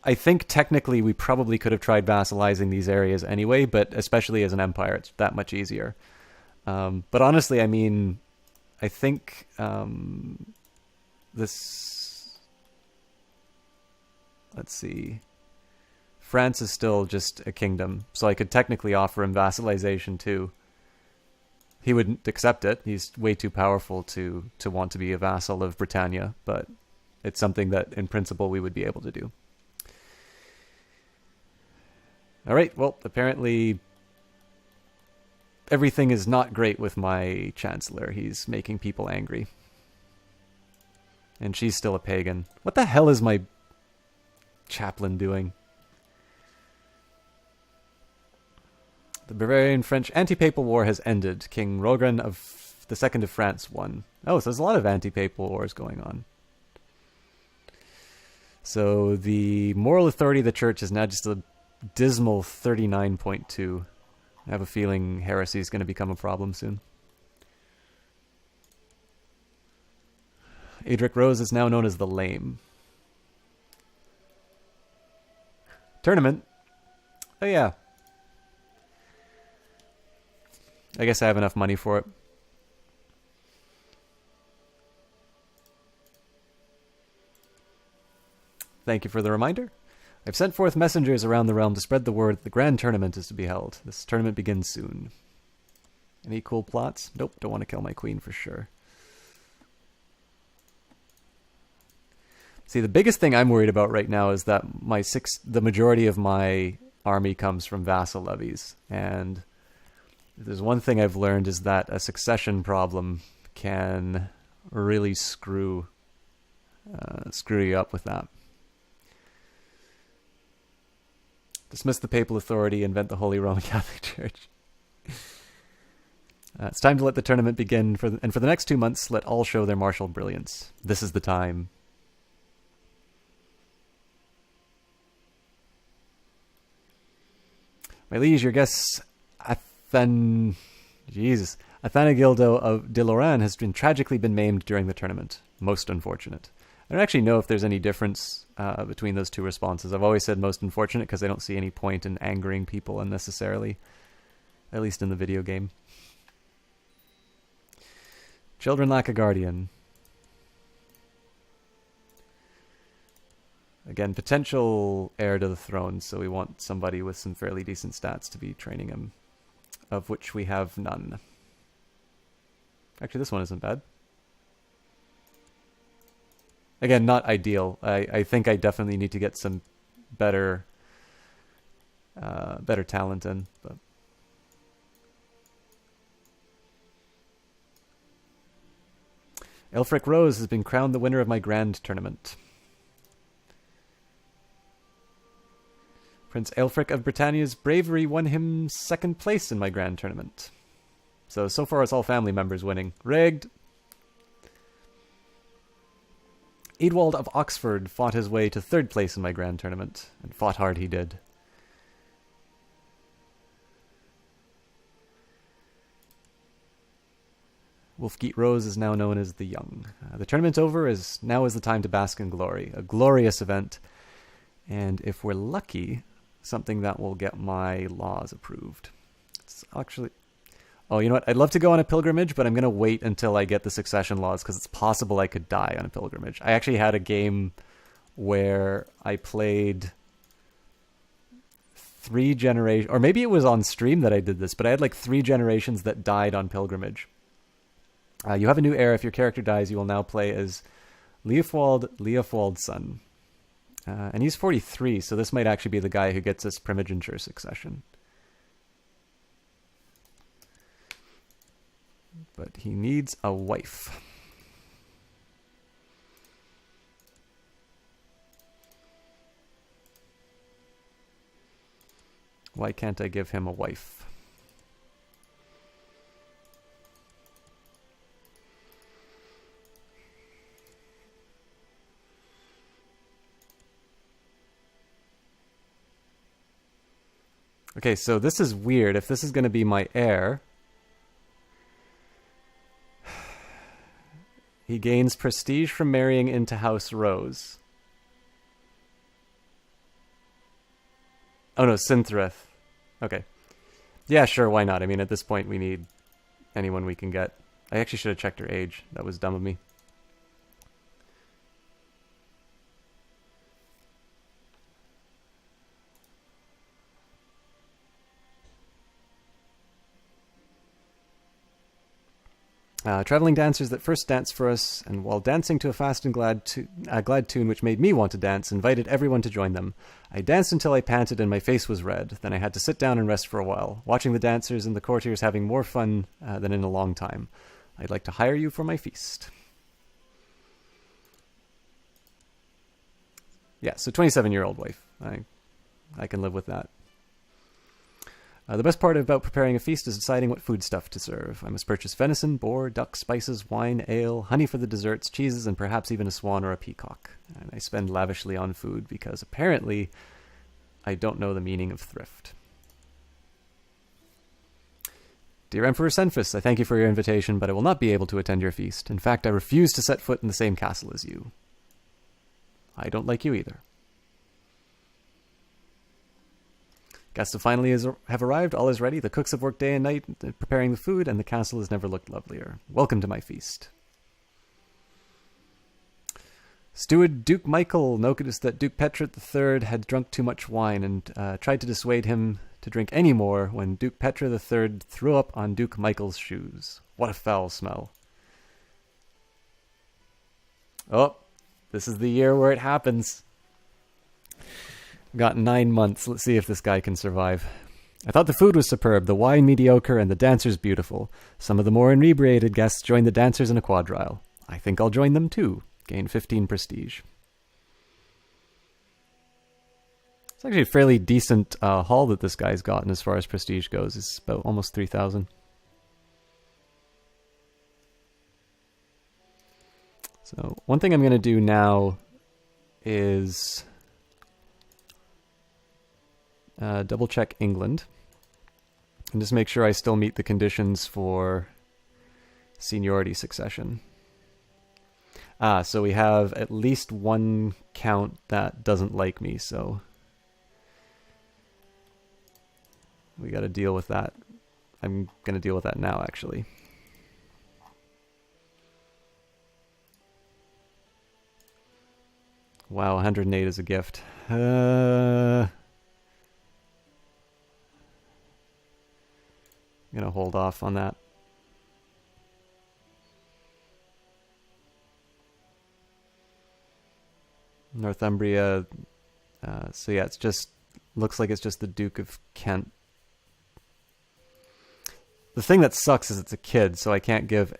I think technically we probably could have tried vassalizing these areas anyway, but especially as an empire, it's that much easier. But honestly, I mean, I think this. Let's see. France is still just a kingdom, so I could technically offer him vassalization too. He wouldn't accept it. He's way too powerful to want to be a vassal of Britannia, but it's something that in principle we would be able to do. All right, well, apparently everything is not great with my chancellor. He's making people angry. And she's still a pagan. What the hell is my chaplain doing? The Bavarian-French anti-papal war has ended. King Rogran of the Second of France won. Oh, so there's a lot of anti-papal wars going on. So the moral authority of the church is now just a dismal 39.2. I have a feeling heresy is going to become a problem soon. Adric Rose is now known as the Lame. Tournament. Oh yeah. I guess I have enough money for it. Thank you for the reminder. I've sent forth messengers around the realm to spread the word that the grand tournament is to be held. This tournament begins soon. Any cool plots? Nope, don't want to kill my queen for sure. See, the biggest thing I'm worried about right now is that the majority of my army comes from vassal levies, and if there's one thing I've learned is that a succession problem can really screw you up with that. Dismiss the papal authority, invent the Holy Roman Catholic Church. It's time to let the tournament begin, and for the next 2 months, let all show their martial brilliance. This is the time. My liege, your guest Athanagildo de Lorraine has tragically been maimed during the tournament. Most unfortunate. I don't actually know if there's any difference between those two responses. I've always said most unfortunate because I don't see any point in angering people unnecessarily, at least in the video game. Children lack a guardian. Again, potential heir to the throne, so we want somebody with some fairly decent stats to be training him, of which we have none. Actually, this one isn't bad. Again, not ideal. I think I definitely need to get some better talent in. But Elfric Rose has been crowned the winner of my grand tournament. Prince Aelfric of Britannia's bravery won him second place in my grand tournament. So far it's all family members winning. Rigged! Eadwald of Oxford fought his way to third place in my grand tournament, and fought hard he did. Wolfgeet Rose is now known as the Young. The tournament's over, now is the time to bask in glory. A glorious event, and if we're lucky, something that will get my laws approved. It's actually... Oh, you know what? I'd love to go on a pilgrimage, but I'm going to wait until I get the succession laws, because it's possible I could die on a pilgrimage. I actually had a game where I played 3 generations, or maybe it was on stream that I did this, but I had like 3 generations that died on pilgrimage. You have a new heir. If your character dies, you will now play as Leofold's son. And he's 43, so this might actually be the guy who gets us primogeniture succession. But he needs a wife. Why can't I give him a wife? Okay, so this is weird. If this is going to be my heir, he gains prestige from marrying into House Rose. Oh no, Synthrith. Okay. Yeah, sure, why not? I mean, at this point, we need anyone we can get. I actually should have checked her age. That was dumb of me. Traveling dancers that first danced for us, and while dancing to a fast and glad tune which made me want to dance, invited everyone to join them. I danced until I panted and my face was red. Then I had to sit down and rest for a while, watching the dancers and the courtiers having more fun than in a long time. I'd like to hire you for my feast. Yeah, so 27-year-old wife. I can live with that. The best part about preparing a feast is deciding what foodstuff to serve. I must purchase venison, boar, duck, spices, wine, ale, honey for the desserts, cheeses, and perhaps even a swan or a peacock. And I spend lavishly on food because apparently I don't know the meaning of thrift. Dear Emperor Senfis, I thank you for your invitation, but I will not be able to attend your feast. In fact, I refuse to set foot in the same castle as you. I don't like you either. Guests have finally have arrived. All is ready. The cooks have worked day and night preparing the food, and the castle has never looked lovelier. Welcome to my feast. Steward Duke Michael noticed that Duke Petra III had drunk too much wine and tried to dissuade him to drink any more when Duke Petra III threw up on Duke Michael's shoes. What a foul smell. Oh, this is the year where it happens. Got 9 months. Let's see if this guy can survive. I thought the food was superb, the wine mediocre, and the dancers beautiful. Some of the more inebriated guests joined the dancers in a quadrille. I think I'll join them too. Gain 15 prestige. It's actually a fairly decent haul that this guy's gotten as far as prestige goes. It's about almost 3,000. So one thing I'm going to do now is double check England and just make sure I still meet the conditions for seniority succession. So we have at least one count that doesn't like me, so we got to deal with that. I'm going to deal with that now, actually. Wow, 108 is a gift. I'm going to hold off on that. Northumbria. So yeah, it's just looks like it's just the Duke of Kent. The thing that sucks is it's a kid, so I can't give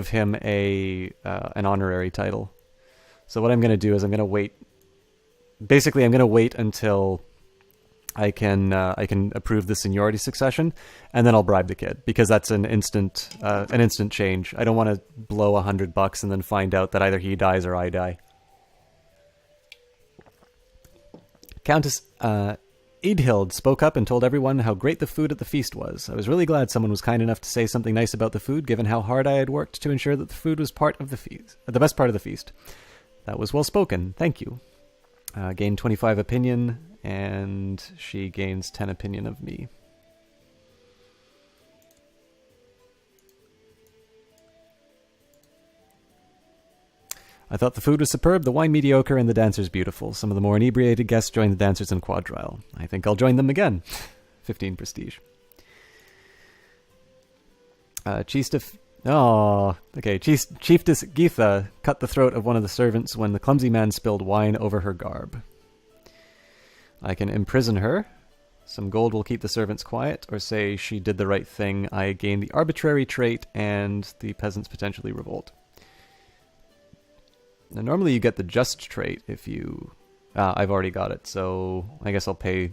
him an honorary title. So what I'm going to do is I'm going to wait. Basically, I'm going to wait until I can approve the seniority succession, and then I'll bribe the kid, because that's an instant change. I don't want to blow $100 and then find out that either he dies or I die. Countess Eadhild spoke up and told everyone how great the food at the feast was. I was really glad someone was kind enough to say something nice about the food, given how hard I had worked to ensure that the food was part of the feast, the best part of the feast. That was well spoken. Thank you. Gained 25 opinion, and she gains 10 opinion of me. I thought the food was superb, the wine mediocre, and the dancers beautiful. Some of the more inebriated guests joined the dancers in quadrille. I think I'll join them again. 15 prestige. Chiefess Geetha cut the throat of one of the servants when the clumsy man spilled wine over her garb. I can imprison her. Some gold will keep the servants quiet, or say she did the right thing. I gain the arbitrary trait, and the peasants potentially revolt. Now, normally you get the just trait if you... I've already got it, so I guess I'll pay...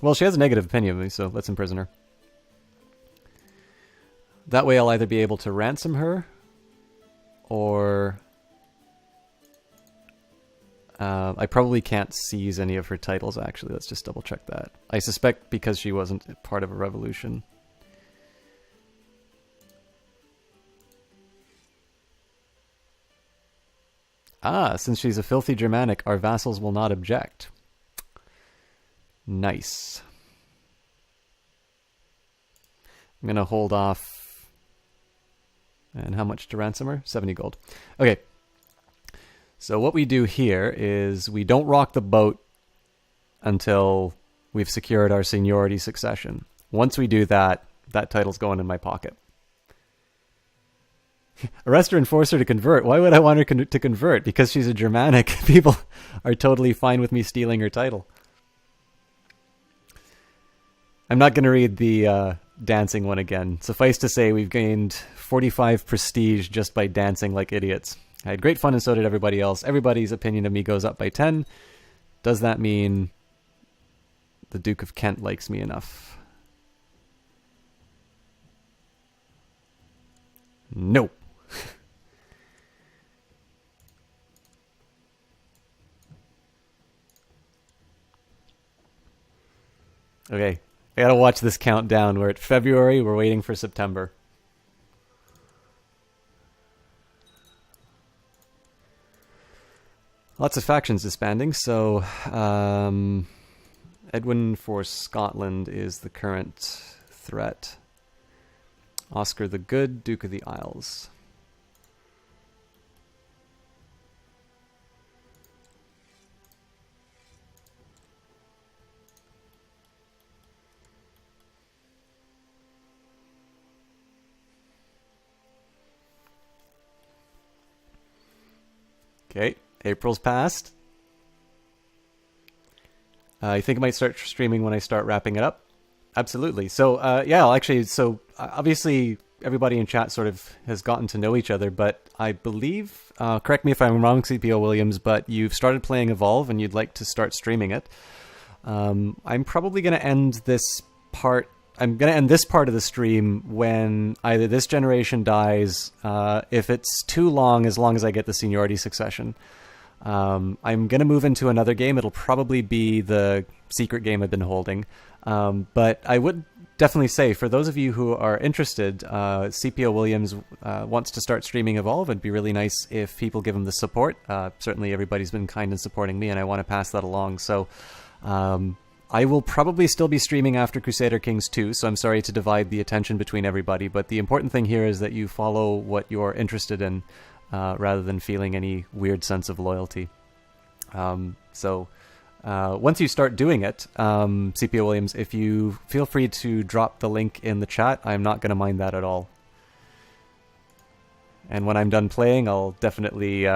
Well, she has a negative opinion of me, so let's imprison her. That way I'll either be able to ransom her, or... I probably can't seize any of her titles, actually. Let's just double check that. I suspect because she wasn't part of a revolution. Ah, since she's a filthy Germanic, our vassals will not object. Nice. I'm going to hold off. And how much to ransom her? 70 gold. Okay. So what we do here is we don't rock the boat until we've secured our seniority succession. Once we do that, that title's going in my pocket. Arrest her and force her to convert. Why would I want her to convert? Because she's a Germanic. People are totally fine with me stealing her title. I'm not going to read the dancing one again. Suffice to say, we've gained 45 prestige just by dancing like idiots. I had great fun and so did everybody else. Everybody's opinion of me goes up by 10. Does that mean the Duke of Kent likes me enough? No. Okay, I gotta watch this countdown. We're at February, we're waiting for September. Lots of factions disbanding, so Edwin for Scotland is the current threat. Oscar the Good, Duke of the Isles. Okay, April's passed. I think I might start streaming when I start wrapping it up. Absolutely. So, yeah, obviously everybody in chat sort of has gotten to know each other, but I believe, correct me if I'm wrong, CPO Williams, but you've started playing Evolve and you'd like to start streaming it. I'm probably going to end this part. I'm going to end this part of the stream when either this generation dies, if it's too long as I get the seniority succession. I'm going to move into another game. It'll probably be the secret game I've been holding. But I would definitely say, for those of you who are interested, CPO Williams wants to start streaming Evolve. It'd be really nice if people give him the support. Certainly everybody's been kind in supporting me, and I want to pass that along. So I will probably still be streaming after Crusader Kings 2, so I'm sorry to divide the attention between everybody, but the important thing here is that you follow what you're interested in, rather than feeling any weird sense of loyalty. Once you start doing it, CPO Williams, if you feel free to drop the link in the chat, I'm not going to mind that at all. And when I'm done playing, I'll definitely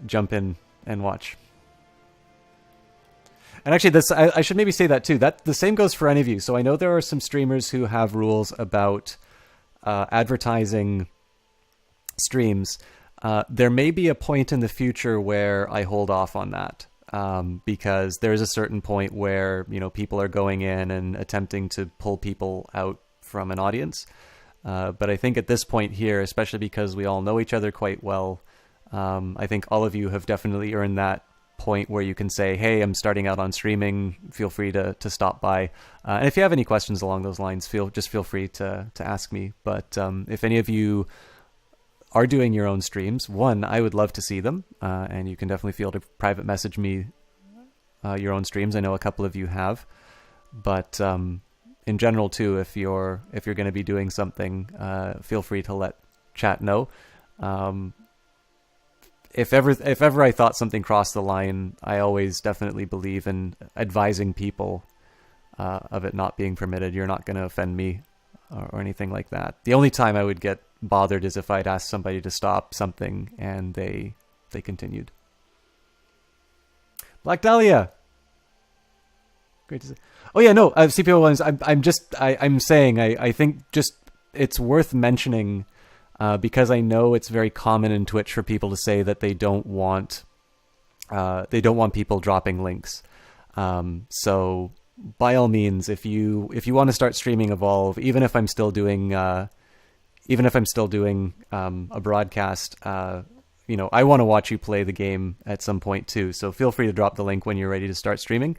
jump in and watch. And actually, I should maybe say that too. That the same goes for any of you. So I know there are some streamers who have rules about advertising streams. There may be a point in the future where I hold off on that, because there's a certain point where, you know, people are going in and attempting to pull people out from an audience. But I think at this point here, especially because we all know each other quite well, I think all of you have definitely earned that point where you can say, hey, I'm starting out on streaming, feel free to stop by. And if you have any questions along those lines, feel free to ask me. But if any of you are doing your own streams, one, I would love to see them, and you can definitely feel to private message me your own streams. I know a couple of you have, but in general too, if you're going to be doing something, feel free to let chat know. If ever I thought something crossed the line, I always definitely believe in advising people of it not being permitted. You're not going to offend me or anything like that. The only time I would get bothered is if I'd asked somebody to stop something and they continued. Black Dahlia. Great to see. Oh yeah, no, CPO ones. I'm saying I think just it's worth mentioning. Because I know it's very common in Twitch for people to say that they don't want people dropping links. So by all means, if you want to start streaming Evolve, even if I'm still doing a broadcast, I want to watch you play the game at some point too. So feel free to drop the link when you're ready to start streaming.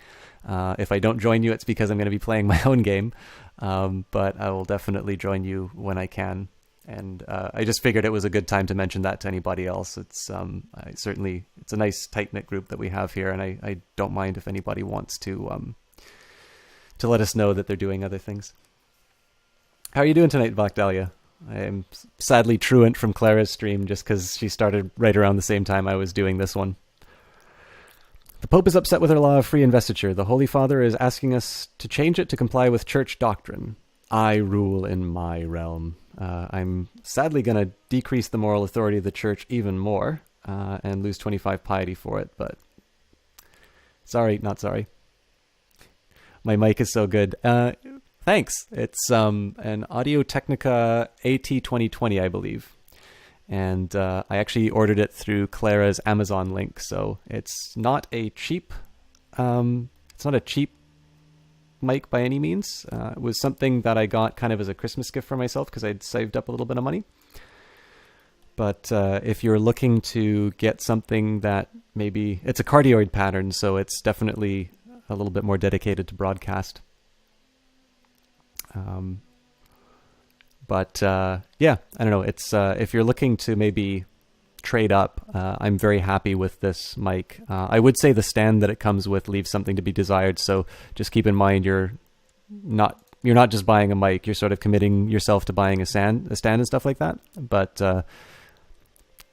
If I don't join you, it's because I'm going to be playing my own game. But I will definitely join you when I can. And I just figured it was a good time to mention that to anybody else. It's it's a nice tight knit group that we have here, and I don't mind if anybody wants to let us know that they're doing other things. How are you doing tonight, Black Dahlia? I am sadly truant from Clara's stream just because she started right around the same time I was doing this one. The Pope is upset with our law of free investiture. The Holy Father is asking us to change it to comply with church doctrine. I rule in my realm. I'm sadly going to decrease the moral authority of the church even more and lose 25 piety for it, but sorry, not sorry. My mic is so good. Thanks. It's an Audio-Technica AT2020, I believe. And I actually ordered it through Clara's Amazon link, so it's not a cheap mic by any means. It was something that I got kind of as a Christmas gift for myself because I'd saved up a little bit of money. But if you're looking to get something that maybe... It's a cardioid pattern, so it's definitely a little bit more dedicated to broadcast. Yeah, I don't know. It's if you're looking to maybe trade up, I'm very happy with this mic. I would say the stand that it comes with leaves something to be desired. So just keep in mind you're not just buying a mic. You're sort of committing yourself to buying a stand and stuff like that. But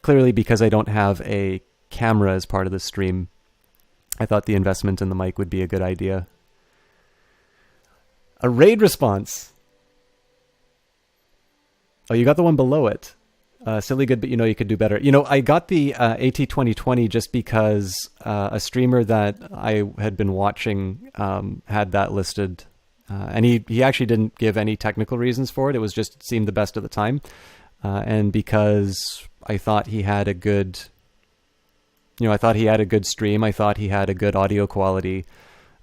clearly, because I don't have a camera as part of the stream, I thought the investment in the mic would be a good idea. A raid response. Oh, you got the one below it. Silly good, but you could do better. I got the AT2020 just because a streamer that I had been watching had that listed. And he actually didn't give any technical reasons for it. It was just seemed the best at the time. And because I thought he had a good... I thought he had a good stream. I thought he had a good audio quality.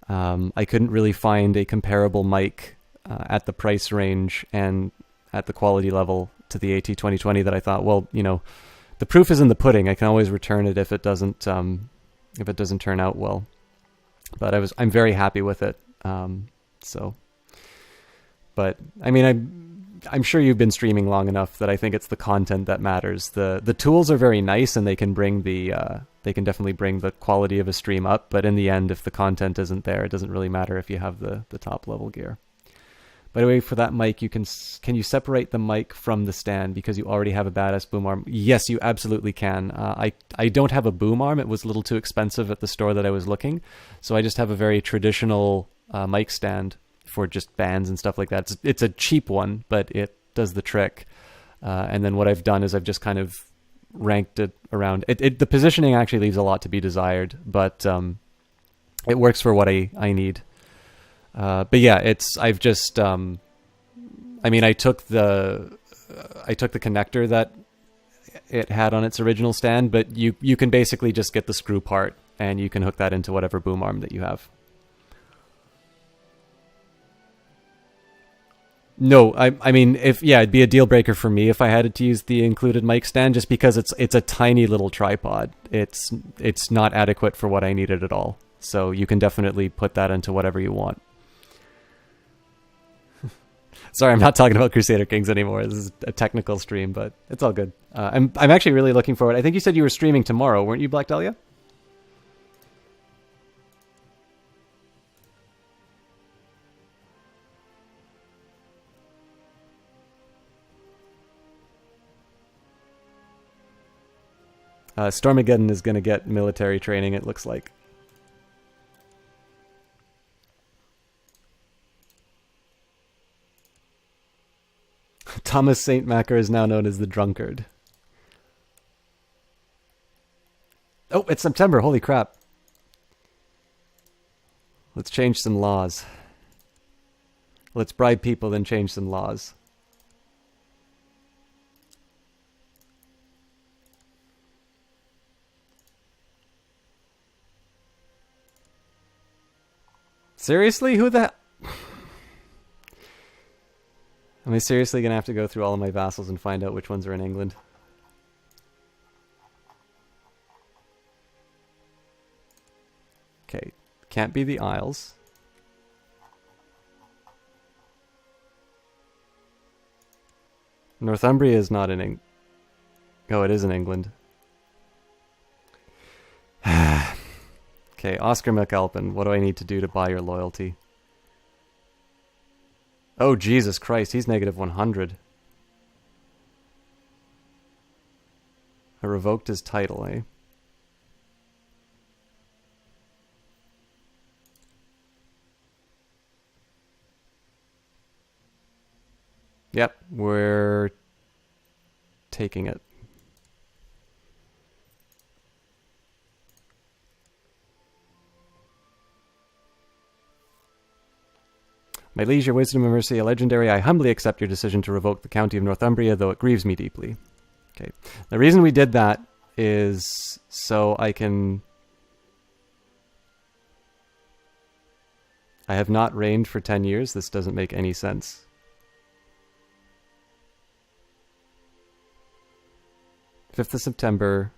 I couldn't really find a comparable mic at the price range and at the quality level to the AT2020 that I thought, well, the proof is in the pudding. I can always return it if it doesn't turn out well. But I'm very happy with it. But I mean, I'm sure you've been streaming long enough that I think it's the content that matters. The tools are very nice and they can definitely bring the quality of a stream up. But in the end, if the content isn't there, it doesn't really matter if you have the top level gear. By the way, for that mic, can you separate the mic from the stand because you already have a badass boom arm? Yes, you absolutely can. I don't have a boom arm. It was a little too expensive at the store that I was looking. So I just have a very traditional mic stand for just bands and stuff like that. It's a cheap one, but it does the trick. And then what I've done is I've just kind of ranked it around. The positioning actually leaves a lot to be desired, but it works for what I need. But yeah, I've just, I took the connector that it had on its original stand, but you can basically just get the screw part and you can hook that into whatever boom arm that you have. No, I mean, it'd be a deal breaker for me if I had to use the included mic stand just because it's a tiny little tripod. It's not adequate for what I needed at all. So you can definitely put that into whatever you want. Sorry, I'm not talking about Crusader Kings anymore. This is a technical stream, but it's all good. I'm actually really looking forward. I think you said you were streaming tomorrow, weren't you, Black Dahlia? Stormageddon is going to get military training, it looks like. Thomas St. Macker is now known as the Drunkard. Oh, it's September. Holy crap. Let's change some laws. Let's bribe people, then change some laws. Seriously? Who the... Am I seriously going to have to go through all of my vassals and find out which ones are in England? Okay, can't be the Isles. Northumbria is not in England. Oh, it is in England. Okay, Oscar McAlpin, what do I need to do to buy your loyalty? Oh, Jesus Christ, he's negative 100. I revoked his title, eh? Yep, we're taking it. My liege, your wisdom and mercy are legendary. I humbly accept your decision to revoke the county of Northumbria, though it grieves me deeply. Okay. The reason we did that is so I can... I have not reigned for 10 years. This doesn't make any sense. "5th of September,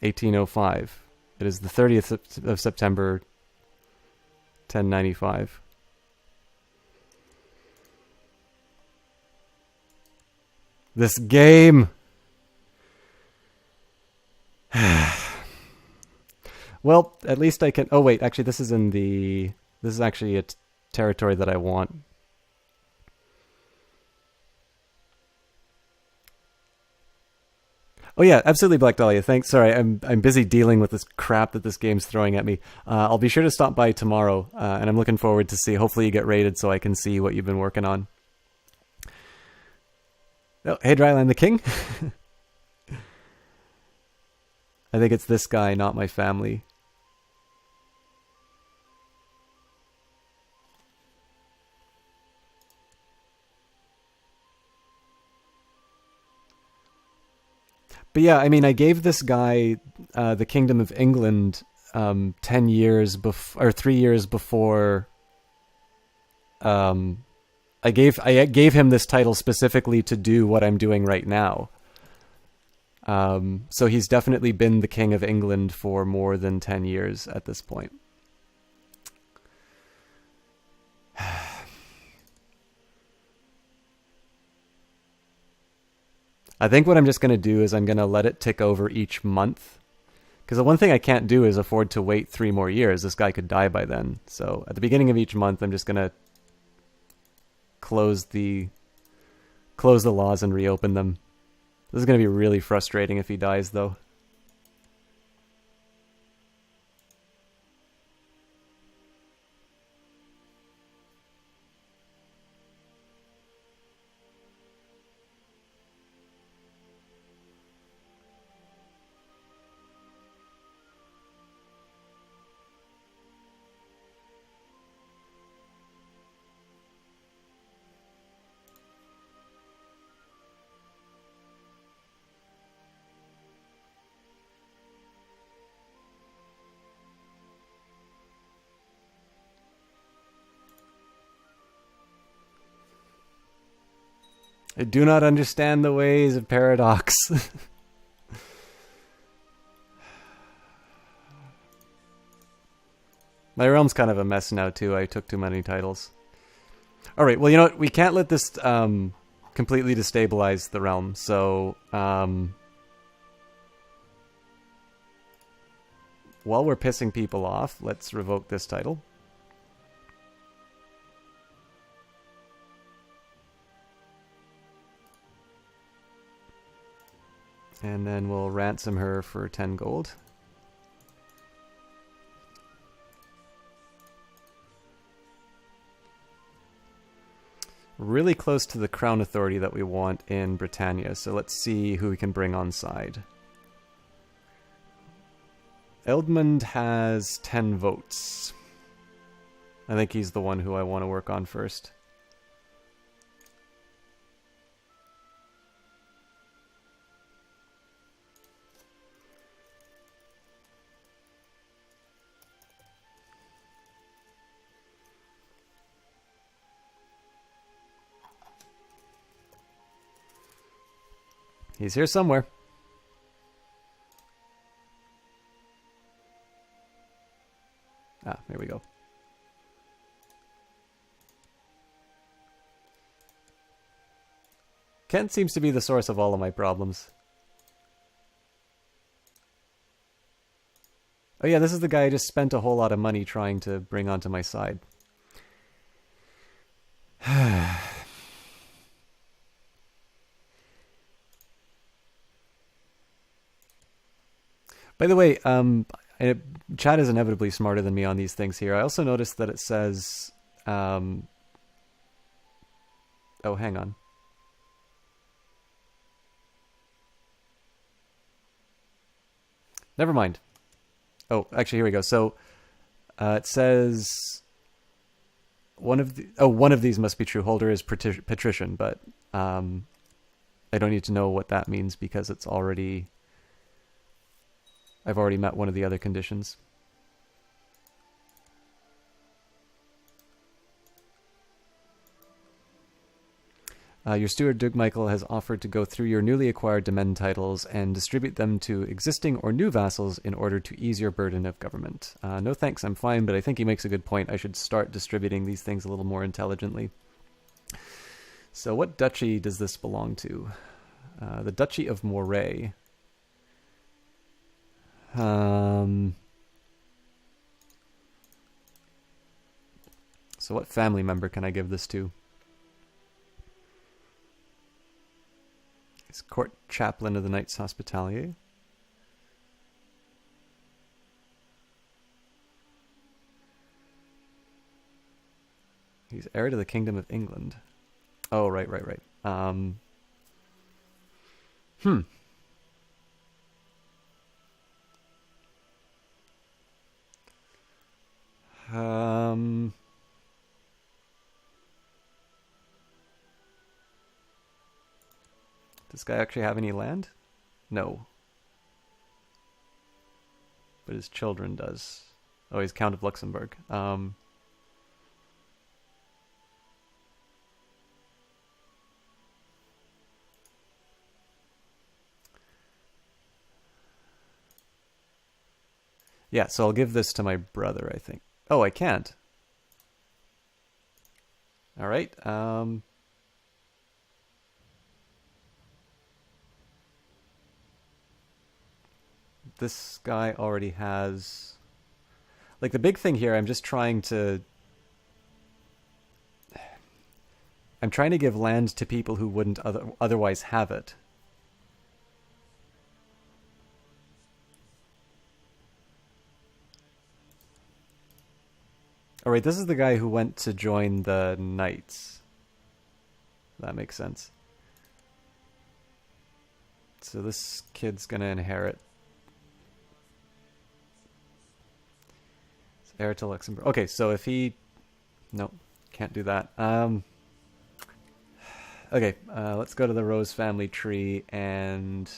1805. It is the 30th of September, 1095. This game! Well, at least I can... Oh, wait, actually, this is in the... This is actually a territory that I want. Oh yeah, absolutely, Black Dahlia. Thanks. Sorry, I'm busy dealing with this crap that this game's throwing at me. I'll be sure to stop by tomorrow, and I'm looking forward to see. Hopefully, you get rated so I can see what you've been working on. Oh, hey, Dryland the King. I think it's this guy, not my family. But yeah, I mean, I gave this guy the Kingdom of England 10 years before, or 3 years before. I gave him this title specifically to do what I'm doing right now. So he's definitely been the King of England for more than 10 years at this point. I think what I'm just going to do is I'm going to let it tick over each month. Because the one thing I can't do is afford to wait 3 more years. This guy could die by then. So at the beginning of each month, I'm just going to close the laws and reopen them. This is going to be really frustrating if he dies, though. I do not understand the ways of Paradox. My realm's kind of a mess now, too. I took too many titles. Alright, well, you know what? We can't let this completely destabilize the realm, so... while we're pissing people off, let's revoke this title. And then we'll ransom her for 10 gold. Really close to the crown authority that we want in Britannia, so let's see who we can bring on side. Eldmund has 10 votes. I think he's the one who I want to work on first. He's here somewhere. Ah, there we go. Kent seems to be the source of all of my problems. Oh yeah, this is the guy I just spent a whole lot of money trying to bring onto my side. By the way, Chad is inevitably smarter than me on these things here. I also noticed that it says... oh, hang on. Never mind. Oh, actually, here we go. So it says one of these must be true. Holder is patrician, but I don't need to know what that means because it's already... I've already met one of the other conditions. Your steward, Doug Michael, has offered to go through your newly acquired demesne titles and distribute them to existing or new vassals in order to ease your burden of government. No thanks, I'm fine, but I think he makes a good point. I should start distributing these things a little more intelligently. So what duchy does this belong to? The Duchy of Moray. So what family member can I give this to? He's court chaplain of the Knights Hospitalier. He's heir to the Kingdom of England. Oh, right. Does this guy actually have any land? No. But his children does. Oh, he's Count of Luxembourg. Yeah, so I'll give this to my brother, I think. Oh, I can't. All right. This guy already has... Like, the big thing here, I'm just trying to... I'm trying to give land to people who wouldn't otherwise have it. All right, this is the guy who went to join the Knights. That makes sense. So this kid's gonna inherit. It's heir to Luxembourg. Okay, so if he... Nope, can't do that. Okay, let's go to the Rose family tree and...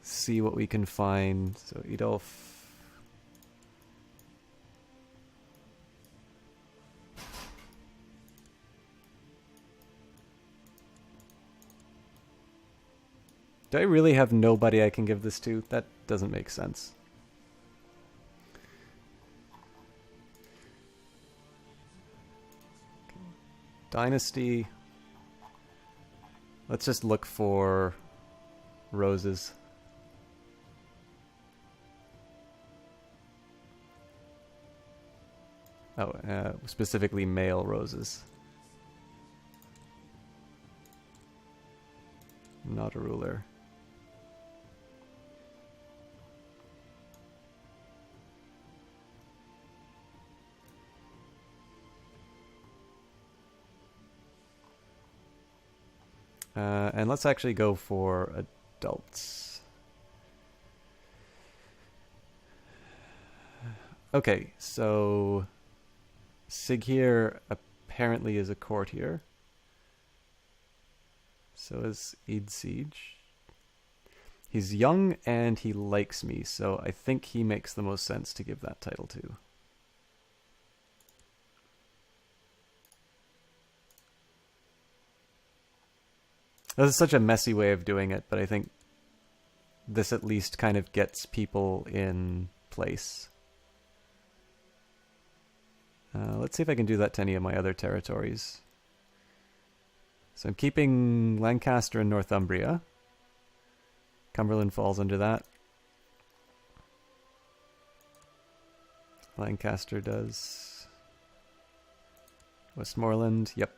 see what we can find. So Edolf. Do I really have nobody I can give this to? That doesn't make sense. Okay. Dynasty. Let's just look for roses. Oh, specifically male roses. Not a ruler. And let's actually go for adults. Okay, so Sighir apparently is a courtier. So is Eadsiege. He's young and he likes me, so I think he makes the most sense to give that title to. This is such a messy way of doing it, but I think this at least kind of gets people in place. Let's see if I can do that to any of my other territories. So I'm keeping Lancaster and Northumbria. Cumberland falls under that. Lancaster does. Westmoreland, yep.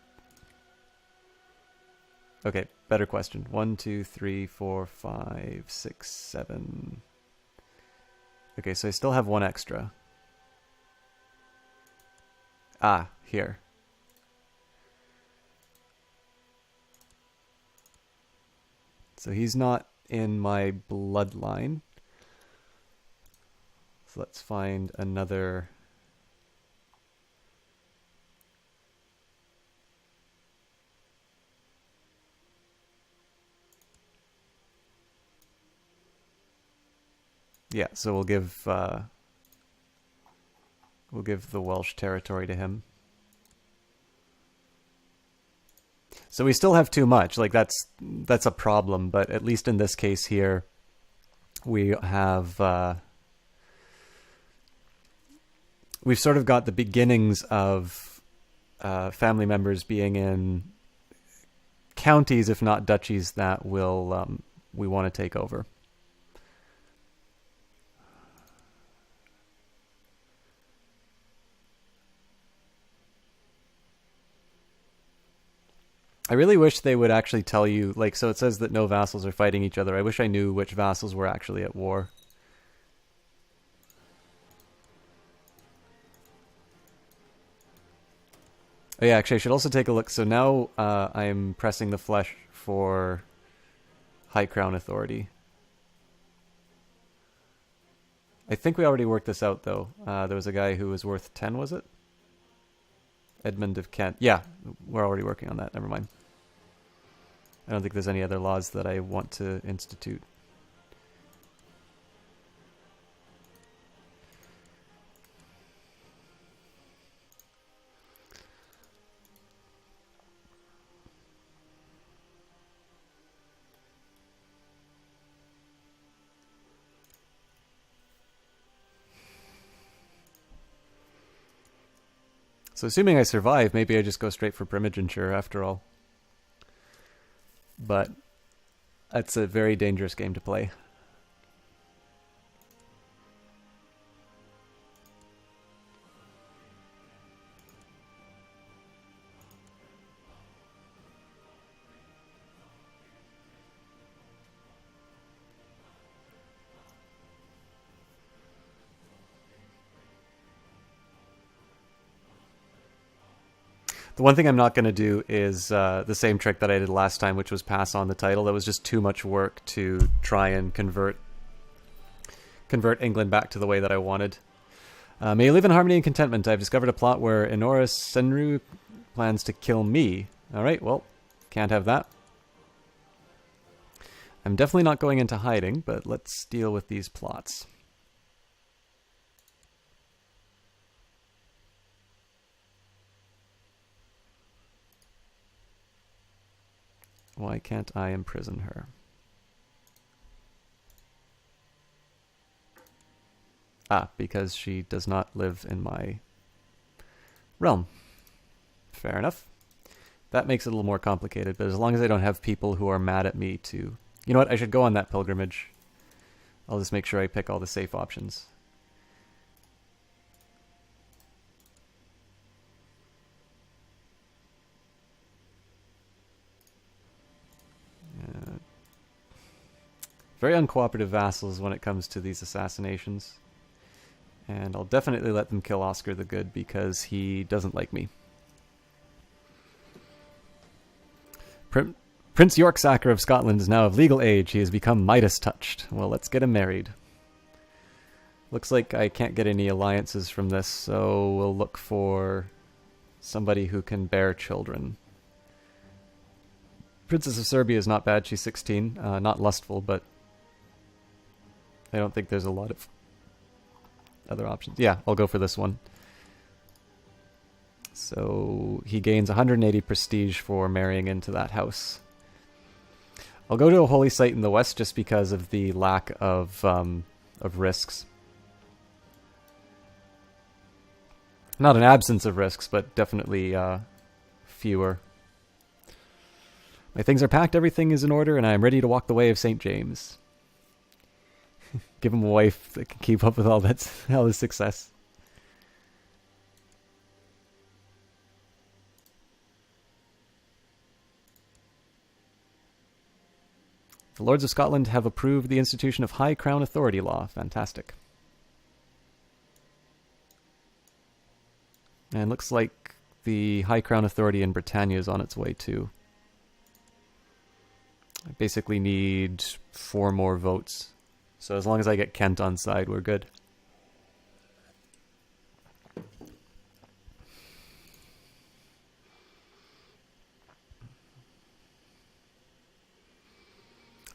Okay, better question. 1, 2, 3, 4, 5, 6, 7. Okay, so I still have one extra. Ah, here. So he's not in my bloodline. So let's find another. Yeah, so we'll give the Welsh territory to him. So we still have too much. Like that's a problem, but at least in this case here, we have we've sort of got the beginnings of family members being in counties, if not duchies, that will we want to take over. I really wish they would actually tell you, like, so it says that no vassals are fighting each other. I wish I knew which vassals were actually at war. Oh yeah, actually I should also take a look. So now I'm pressing the flesh for High Crown Authority. I think we already worked this out though. There was a guy who was worth 10, was it? Edmund of Kent. Yeah, we're already working on that. Never mind. I don't think there's any other laws that I want to institute. So assuming I survive, maybe I just go straight for primogeniture after all. But that's a very dangerous game to play. The one thing I'm not going to do is the same trick that I did last time, which was pass on the title. That was just too much work to try and convert England back to the way that I wanted. May you live in harmony and contentment. I've discovered a plot where Enoris Senru plans to kill me. Alright, well, can't have that. I'm definitely not going into hiding, but let's deal with these plots. Why can't I imprison her? Ah, because she does not live in my realm. Fair enough. That makes it a little more complicated, but as long as I don't have people who are mad at me to... You know what? I should go on that pilgrimage. I'll just make sure I pick all the safe options. Very uncooperative vassals when it comes to these assassinations. And I'll definitely let them kill Oscar the Good because he doesn't like me. Prince Yorksacker of Scotland is now of legal age. He has become Midas touched. Well, let's get him married. Looks like I can't get any alliances from this, so we'll look for somebody who can bear children. Princess of Serbia is not bad. She's 16. Not lustful, but I don't think there's a lot of other options. Yeah, I'll go for this one. So he gains 180 prestige for marrying into that house. I'll go to a holy site in the west just because of the lack of risks. Not an absence of risks, but definitely fewer. My things are packed, everything is in order, and I am ready to walk the way of St. James. Give him a wife that can keep up with all his success. The Lords of Scotland have approved the institution of High Crown Authority law. Fantastic. And looks like the High Crown Authority in Britannia is on its way too. I basically need 4 more votes. So as long as I get Kent on side, we're good.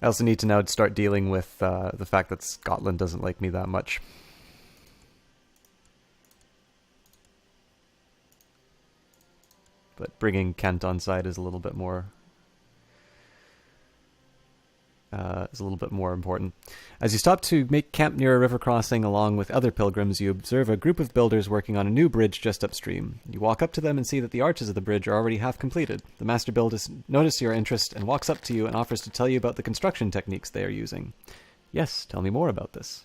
I also need to now start dealing with the fact that Scotland doesn't like me that much. But bringing Kent on side is a little bit more important. As you stop to make camp near a river crossing along with other pilgrims, you observe a group of builders working on a new bridge just upstream. You walk up to them and see that the arches of the bridge are already half completed. The master builder notices your interest and walks up to you and offers to tell you about the construction techniques they are using. Yes, tell me more about this.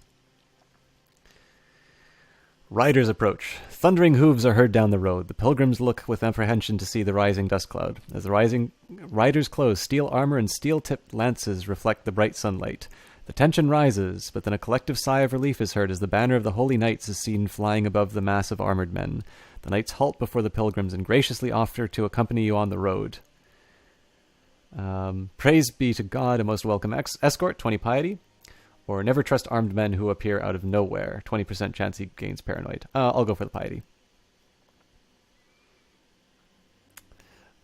Riders approach. Thundering hooves are heard down the road. The pilgrims look with apprehension to see the rising dust cloud. As the riders' clothes, steel armor and steel-tipped lances reflect the bright sunlight. The tension rises, but then a collective sigh of relief is heard as the banner of the Holy Knights is seen flying above the mass of armored men. The knights halt before the pilgrims and graciously offer to accompany you on the road. Praise be to God, a most welcome escort, 20 piety. Or never trust armed men who appear out of nowhere. 20% chance he gains paranoid. I'll go for the piety.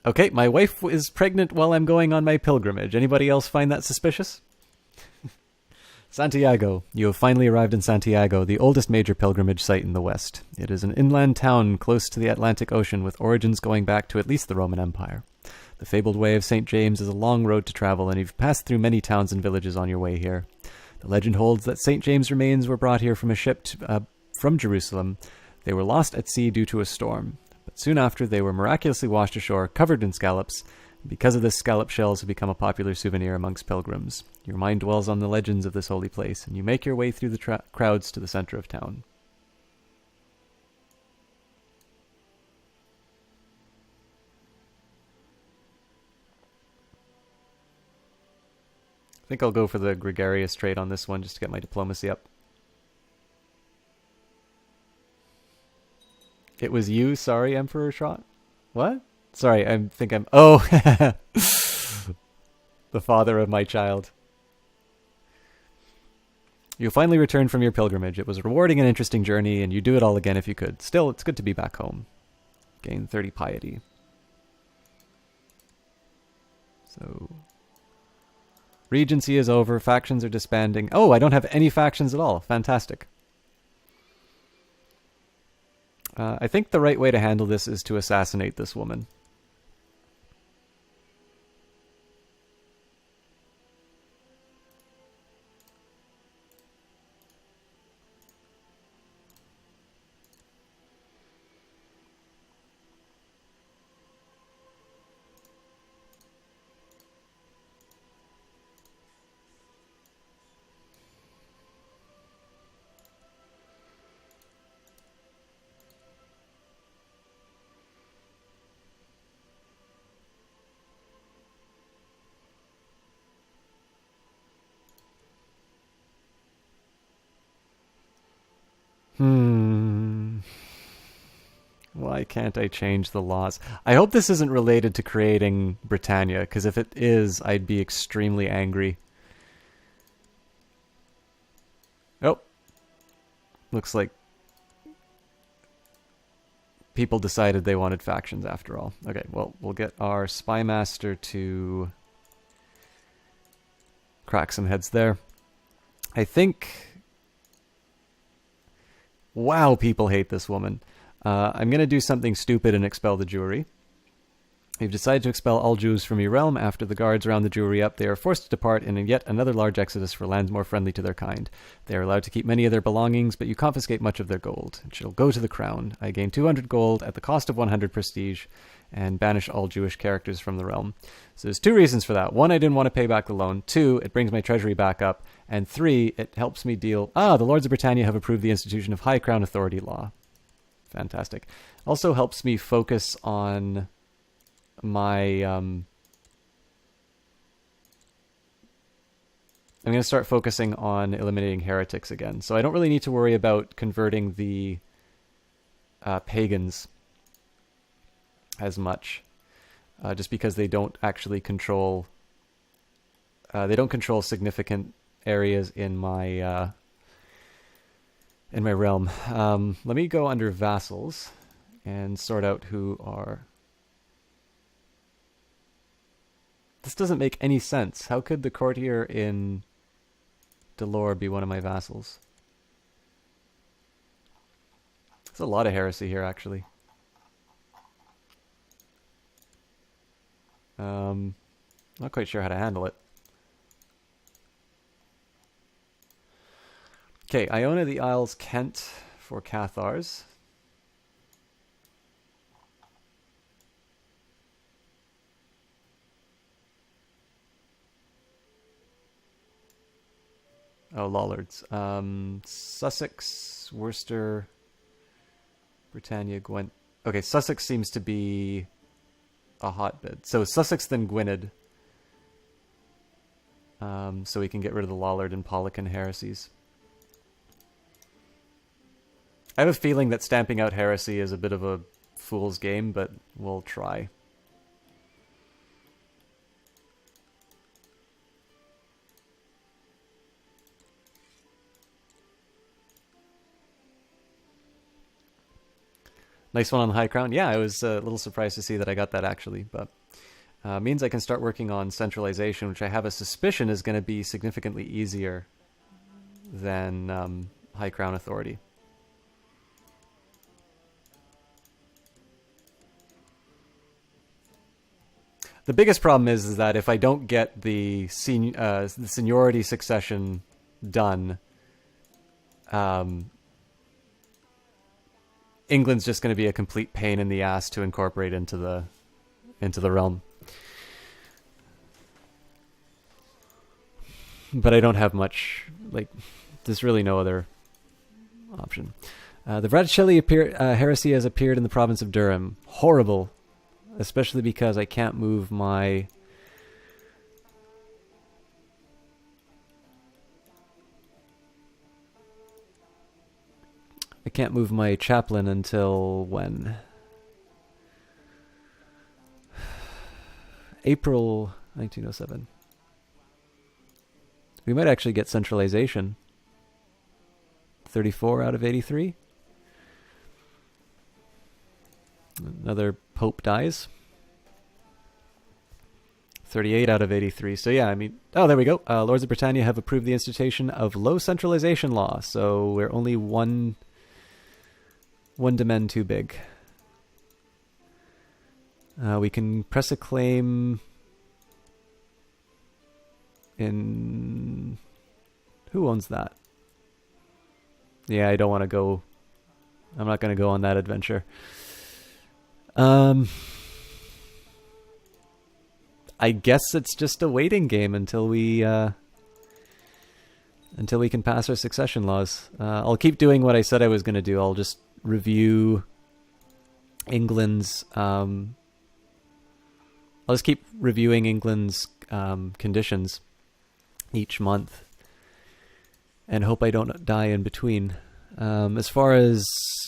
Okay, my wife is pregnant while I'm going on my pilgrimage. Anybody else find that suspicious? Santiago. You have finally arrived in Santiago, the oldest major pilgrimage site in the West. It is an inland town close to the Atlantic Ocean with origins going back to at least the Roman Empire. The fabled way of St. James is a long road to travel, and you've passed through many towns and villages on your way here. The legend holds that St. James' remains were brought here from a ship from Jerusalem. They were lost at sea due to a storm, but soon after they were miraculously washed ashore, covered in scallops. Because of this, scallop shells have become a popular souvenir amongst pilgrims. Your mind dwells on the legends of this holy place, and you make your way through the crowds to the center of town. I think I'll go for the gregarious trait on this one just to get my diplomacy up. It was you, sorry, Emperor Shot? What? Sorry, Oh! The father of my child. You finally returned from your pilgrimage. It was a rewarding and interesting journey, and you'd do it all again if you could. Still, it's good to be back home. Gain 30 piety. So... Regency is over. Factions are disbanding. Oh, I don't have any factions at all. Fantastic. I think the right way to handle this is to assassinate this woman. Why can't I change the laws? I hope this isn't related to creating Britannia, because if it is, I'd be extremely angry. Oh. Looks like people decided they wanted factions after all. Okay, well, we'll get our spy master to crack some heads there. I think... Wow, people hate this woman. I'm going to do something stupid and expel the jury. We've decided to expel all Jews from your realm. After the guards round the Jewry up, they are forced to depart in yet another large exodus for lands more friendly to their kind. They are allowed to keep many of their belongings, but you confiscate much of their gold. It shall go to the crown. I gain 200 gold at the cost of 100 prestige, and banish all Jewish characters from the realm. So there's two reasons for that. One, I didn't want to pay back the loan. Two, it brings my treasury back up. And three, it helps me deal... the Lords of Britannia have approved the institution of High Crown Authority law. Fantastic. Also helps me focus on my... I'm going to start focusing on eliminating heretics again. So I don't really need to worry about converting the pagans as much, just because they don't actually control... they don't control significant areas in my realm. Let me go under vassals and sort out who are... This doesn't make any sense. How could the courtier in Delore be one of my vassals? There's a lot of heresy here, actually. Not quite sure how to handle it. Okay, Iona the Isles Kent for Cathars. Oh, Lollards. Sussex, Worcester, Britannia, Gwent. Okay, Sussex seems to be a hotbed. So Sussex, then Gwynedd. So we can get rid of the Lollard and Polican heresies. I have a feeling that stamping out heresy is a bit of a fool's game, but we'll try. Nice one on the High Crown. Yeah, I was a little surprised to see that I got that, actually, but means I can start working on centralization, which I have a suspicion is going to be significantly easier than High Crown Authority. The biggest problem is that if I don't get the seniority succession done, England's just going to be a complete pain in the ass to incorporate into the realm. But I don't have much, like, there's really no other option. The Vraticelli heresy has appeared in the province of Durham. Horrible. Especially because I can't move my... I can't move my chaplain until when? April 1907. We might actually get centralization. 34 out of 83. Another pope dies. 38 out of 83. So yeah, I mean... Oh, there we go. Lords of Britannia have approved the institution of low centralization law. So we're only one domain too big. We can press a claim in... Who owns that? Yeah, I don't want to go... I'm not going to go on that adventure. I guess it's just a waiting game until we can pass our succession laws. I'll keep doing what I said I was going to do. I'll just review England's... I'll just keep reviewing England's conditions each month and hope I don't die in between. As far as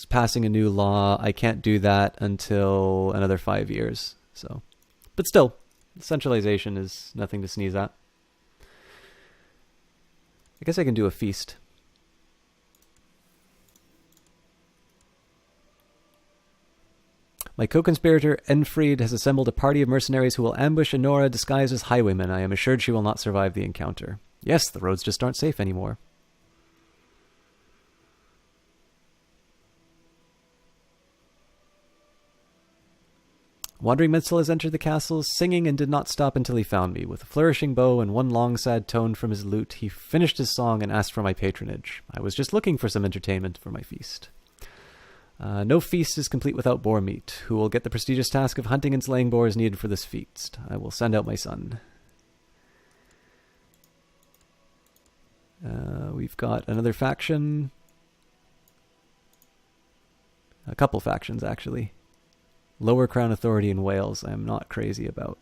passing a new law, I can't do that until another 5 years. So, but still, centralization is nothing to sneeze at. I guess I can do a feast. My co-conspirator Enfried has assembled a party of mercenaries who will ambush Enora disguised as highwaymen. I am assured she will not survive the encounter. Yes, the roads just aren't safe anymore. Wandering Minstrel has entered the castle, singing, and did not stop until he found me. With a flourishing bow and one long sad tone from his lute, he finished his song and asked for my patronage. I was just looking for some entertainment for my feast. No feast is complete without boar meat. Who will get the prestigious task of hunting and slaying boars needed for this feast? I will send out my son. We've got another faction. A couple factions, actually. Lower Crown Authority in Wales, I'm not crazy about.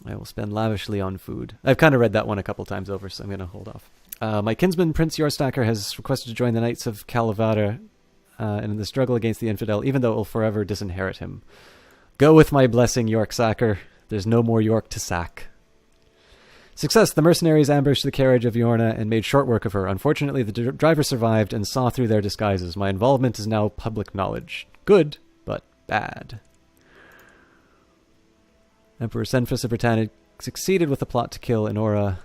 I will spend lavishly on food. I've kind of read that one a couple times over, so I'm going to hold off. My kinsman, Prince Yorstacker, has requested to join the Knights of Calavera in the struggle against the infidel, even though it will forever disinherit him. Go with my blessing, Yorksacker. There's no more York to sack. Success. The mercenaries ambushed the carriage of Yorna and made short work of her. Unfortunately, the driver survived and saw through their disguises. My involvement is now public knowledge. Good, but bad. Emperor Senfus of Britannia succeeded with a plot to kill Enora.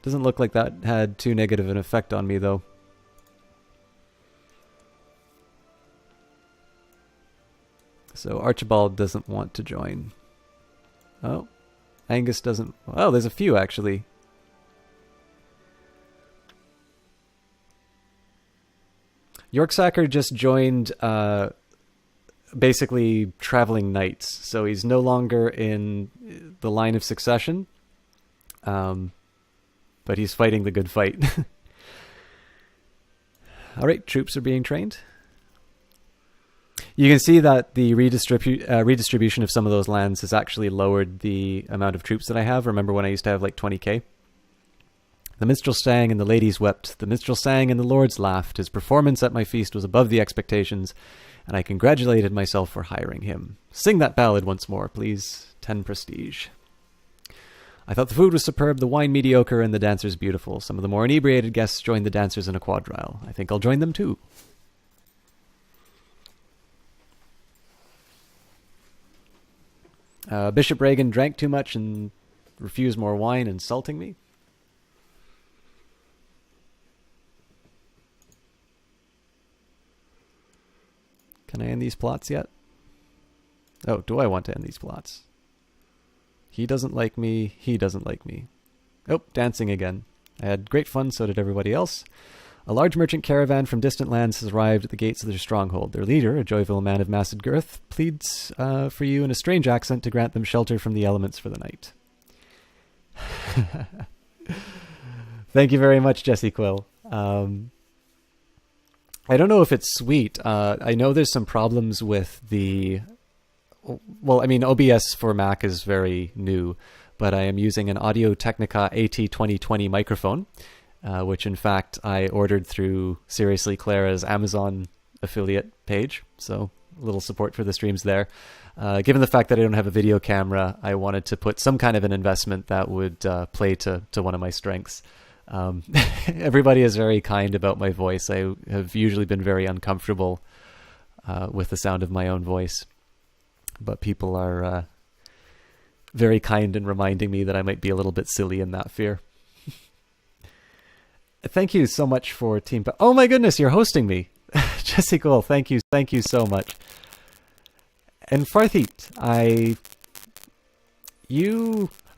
Doesn't look like that had too negative an effect on me, though. So Archibald doesn't want to join. Oh, Angus doesn't... Oh, there's a few, actually. Yorksacker just joined basically traveling knights. So he's no longer in the line of succession. But he's fighting the good fight. All right, troops are being trained. You can see that the redistribution of some of those lands has actually lowered the amount of troops that I have. Remember when I used to have like 20k? The minstrel sang and the ladies wept. The minstrel sang and the lords laughed. His performance at my feast was above the expectations, and I congratulated myself for hiring him. Sing that ballad once more, please. 10 prestige. I thought the food was superb, the wine mediocre, and the dancers beautiful. Some of the more inebriated guests joined the dancers in a quadrille. I think I'll join them too. Bishop Reagan drank too much and refused more wine, insulting me. Can I end these plots yet? Oh, do I want to end these plots? He doesn't like me. He doesn't like me. Oh, dancing again. I had great fun, so did everybody else. A large merchant caravan from distant lands has arrived at the gates of their stronghold. Their leader, a jovial man of massive girth, pleads for you in a strange accent to grant them shelter from the elements for the night. Thank you very much, Jesse Quill. I don't know if it's sweet. I know there's some problems with the... Well, I mean, OBS for Mac is very new, but I am using an Audio-Technica AT2020 microphone, which in fact I ordered through Seriously Clara's Amazon affiliate page, so a little support for the streams there. Given the fact that I don't have a video camera, I wanted to put some kind of an investment that would play to one of my strengths. Everybody is very kind about my voice. I have usually been very uncomfortable with the sound of my own voice. But people are very kind in reminding me that I might be a little bit silly in that fear. Thank you so much for Team... Oh my goodness, you're hosting me. Jesse Cole, thank you so much. And Farthit, I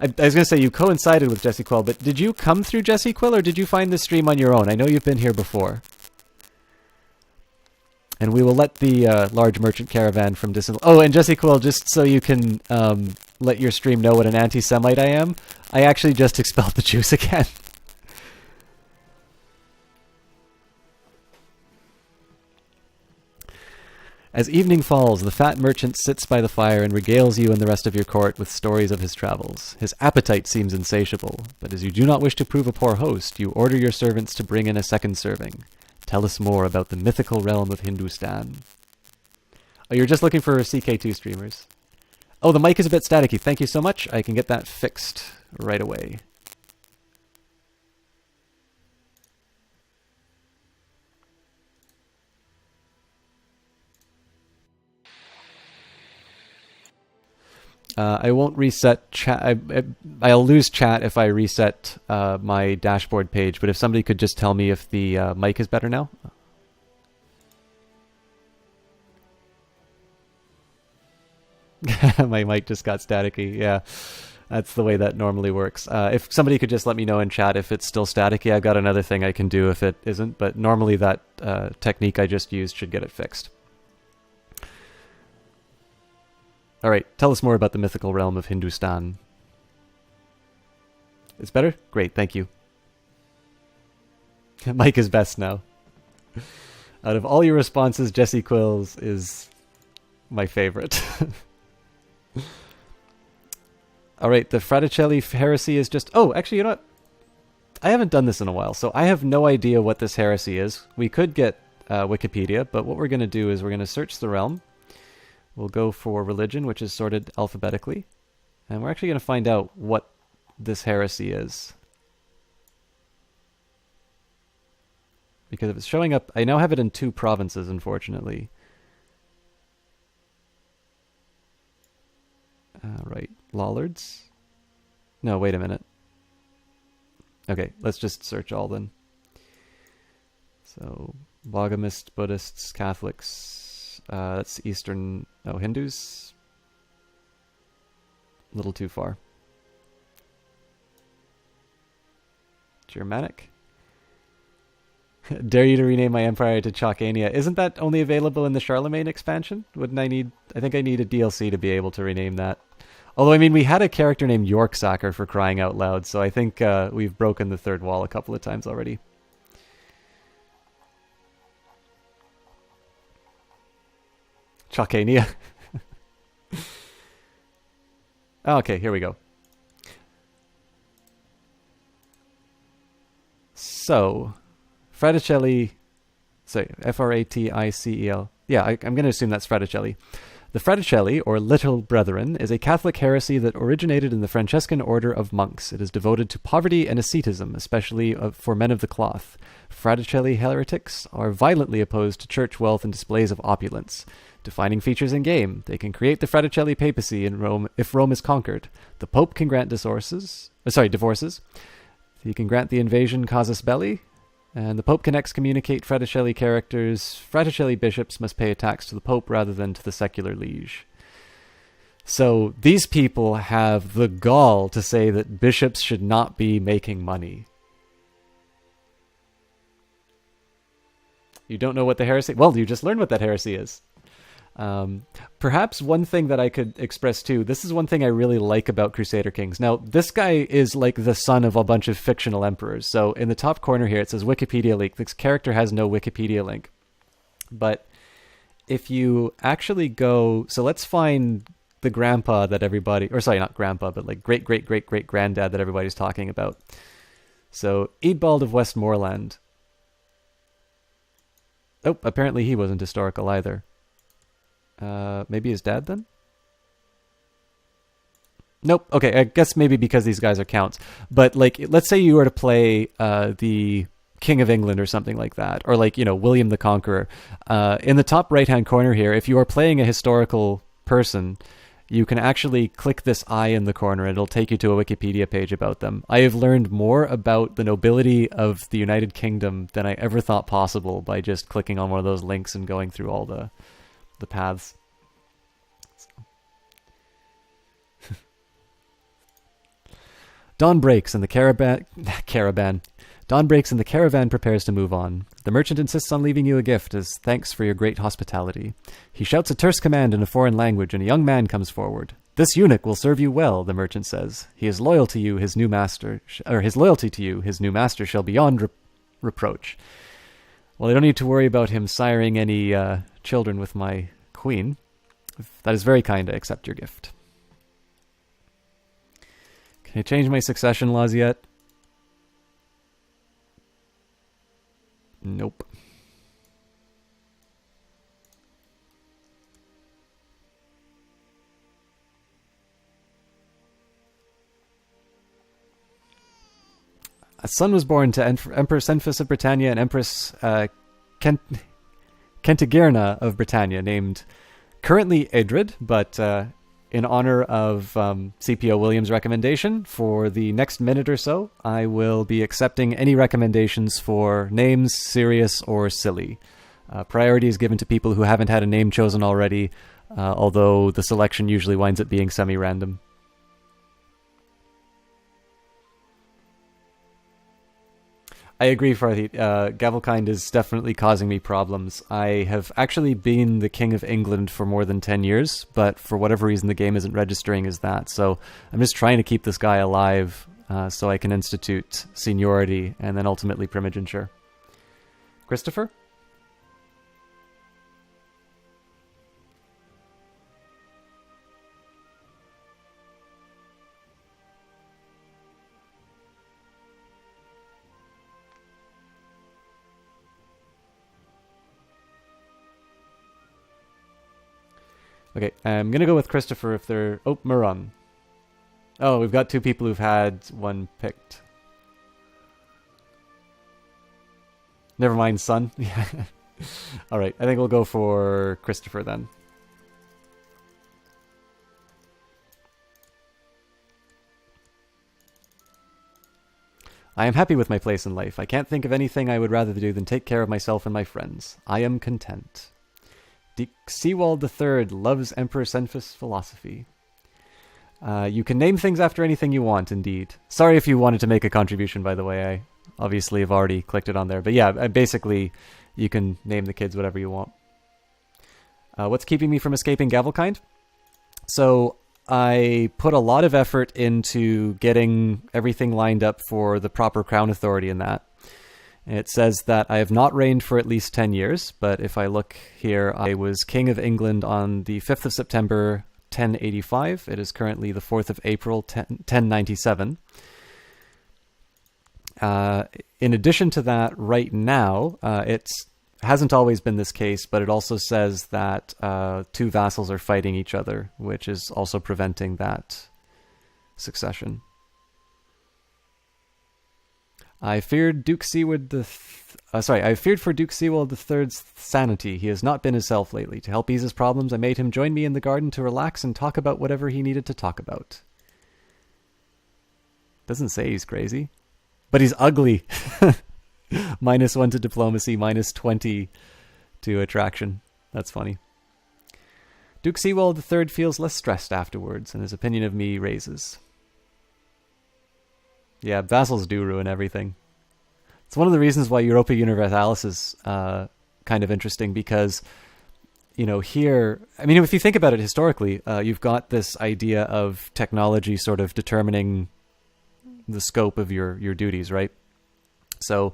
was going to say you coincided with Jesse Quill, but did you come through Jesse Quill or did you find the stream on your own? I know you've been here before. And we will let the large merchant caravan from distant... Oh, and Jesse Quill, just so you can let your stream know what an anti-Semite I am, I actually just expelled the Jews again. As evening falls, the fat merchant sits by the fire and regales you and the rest of your court with stories of his travels. His appetite seems insatiable, but as you do not wish to prove a poor host, you order your servants to bring in a second serving. Tell us more about the mythical realm of Hindustan. Oh, you're just looking for CK2 streamers. Oh, the mic is a bit staticky. Thank you so much. I can get that fixed right away. I won't reset chat. I'll lose chat if I reset my dashboard page, but if somebody could just tell me if the mic is better now. My mic just got staticky. Yeah, that's the way that normally works. If somebody could just let me know in chat if it's still staticky, I've got another thing I can do if it isn't, but normally that technique I just used should get it fixed. All right, tell us more about the mythical realm of Hindustan. It's better? Great, thank you. Mike is best now. Out of all your responses, Jesse Quills is my favorite. All right, the Fraticelli heresy is just... Oh, actually, you know what? I haven't done this in a while, so I have no idea what this heresy is. We could get Wikipedia, but what we're going to do is we're going to search the realm. We'll go for religion, which is sorted alphabetically. And we're actually going to find out what this heresy is. Because if it's showing up... I now have it in 2 provinces, unfortunately. Right. Lollards? No, wait a minute. Okay, let's just search all then. So, Bogamists, Buddhists, Catholics... that's Eastern... Oh, Hindus? A little too far. Germanic? Dare you to rename my empire to Chalkania. Isn't that only available in the Charlemagne expansion? Wouldn't I need... I think I need a DLC to be able to rename that. Although, I mean, we had a character named Yorksacker for crying out loud, so I think we've broken the third wall a couple of times already. Chalkania. Okay, here we go. So, Fraticelli, sorry, F-R-A-T-I-C-E-L. Yeah, I'm going to assume that's Fraticelli. The Fraticelli, or Little Brethren, is a Catholic heresy that originated in the Franciscan order of monks. It is devoted to poverty and asceticism, especially for men of the cloth. Fraticelli heretics are violently opposed to church wealth and displays of opulence. Defining features in game: they can create the Fraticelli papacy in Rome if Rome is conquered. The Pope can grant divorces. He can grant the invasion casus belli, and the Pope can excommunicate Fraticelli characters. Fraticelli bishops must pay a tax to the Pope rather than to the secular liege. So these people have the gall to say that bishops should not be making money. You don't know what the heresy... Well, you just learned what that heresy is. Perhaps one thing that I could express too, this is one thing I really like about Crusader Kings. Now, this guy is like the son of a bunch of fictional emperors. So in the top corner here, it says Wikipedia link. This character has no Wikipedia link. But if you actually go... So let's find the grandpa that everybody... Or sorry, not grandpa, but like great-great-great-great-granddad that everybody's talking about. So Eadbald of Westmoreland. Oh, apparently he wasn't historical either. Maybe his dad then? Nope. Okay, I guess maybe because these guys are counts. But like, let's say you were to play the King of England or something like that, or like, you know, William the Conqueror. In the top right-hand corner here, if you are playing a historical person, you can actually click this eye in the corner and it'll take you to a Wikipedia page about them. I have learned more about the nobility of the United Kingdom than I ever thought possible by just clicking on one of those links and going through all the paths. Dawn breaks and the caravan. Dawn breaks and the caravan prepares to move on. The merchant insists on leaving you a gift as thanks for your great hospitality. He shouts a terse command in a foreign language, and a young man comes forward. This eunuch will serve you well, the merchant says. He is loyal to you, his new master, or his loyalty to you, his new master shall beyond reproach. Well, I don't need to worry about him siring any children with my queen. That is very kind. I accept your gift. Can I change my succession laws yet? Nope. A son was born to Empress Enfys of Britannia and Empress Kentigirna of Britannia, named currently Edred, but in honor of CPO Williams' recommendation, for the next minute or so, I will be accepting any recommendations for names, serious or silly. Priority is given to people who haven't had a name chosen already, although the selection usually winds up being semi-random. I agree, Farthi. Gavelkind is definitely causing me problems. I have actually been the King of England for more than 10 years, but for whatever reason the game isn't registering as that. So I'm just trying to keep this guy alive so I can institute seniority and then ultimately primogeniture. Christopher? Okay, I'm going to go with Christopher if they're... Oh, Muron. Oh, we've got two people who've had one picked. Never mind, son. Alright, I think we'll go for Christopher then. I am happy with my place in life. I can't think of anything I would rather do than take care of myself and my friends. I am content. Seawald III loves Emperor Senfus philosophy. You can name things after anything you want, indeed. Sorry if you wanted to make a contribution, by the way. I obviously have already clicked it on there. But yeah, basically, you can name the kids whatever you want. What's keeping me from escaping Gavelkind? So I put a lot of effort into getting everything lined up for the proper crown authority in that. It says that I have not reigned for at least 10 years, but if I look here, I was King of England on the 5th of September, 1085. It is currently the 4th of April, 1097. In addition to that, right now, it hasn't always been this case, but it also says that two vassals are fighting each other, which is also preventing that succession. I feared Duke Seaward I feared for Duke Seawald III's sanity. He has not been himself lately. To help ease his problems, I made him join me in the garden to relax and talk about whatever he needed to talk about. Doesn't say he's crazy. But he's ugly. -1 to diplomacy, -20 to attraction. That's funny. Duke Seawald III feels less stressed afterwards, and his opinion of me raises. Yeah, vassals do ruin everything. It's one of the reasons why Europa Universalis is kind of interesting, because, you know, here... I mean, if you think about it historically, you've got this idea of technology sort of determining the scope of your duties, right? So,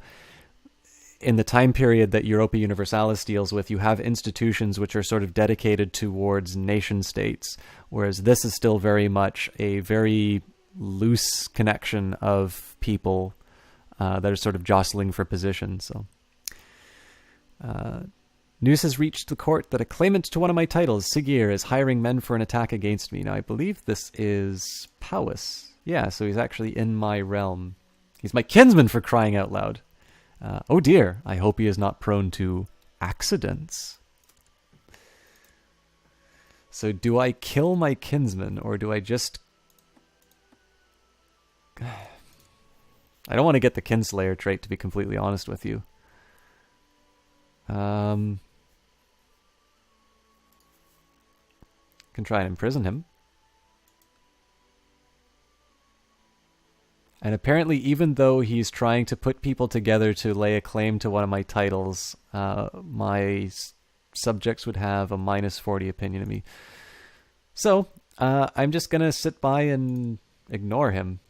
in the time period that Europa Universalis deals with, you have institutions which are sort of dedicated towards nation states, whereas this is still very much a very loose connection of people that are sort of jostling for position. So, news has reached the court that a claimant to one of my titles, Sigir, is hiring men for an attack against me. Now, I believe this is Powys. Yeah, so he's actually in my realm. He's my kinsman, for crying out loud. Oh dear, I hope he is not prone to accidents. So do I kill my kinsman, or do I just... I don't want to get the Kinslayer trait, to be completely honest with you. Can try and imprison him. And apparently, even though he's trying to put people together to lay a claim to one of my titles, my subjects would have a -40 opinion of me. So, I'm just going to sit by and ignore him.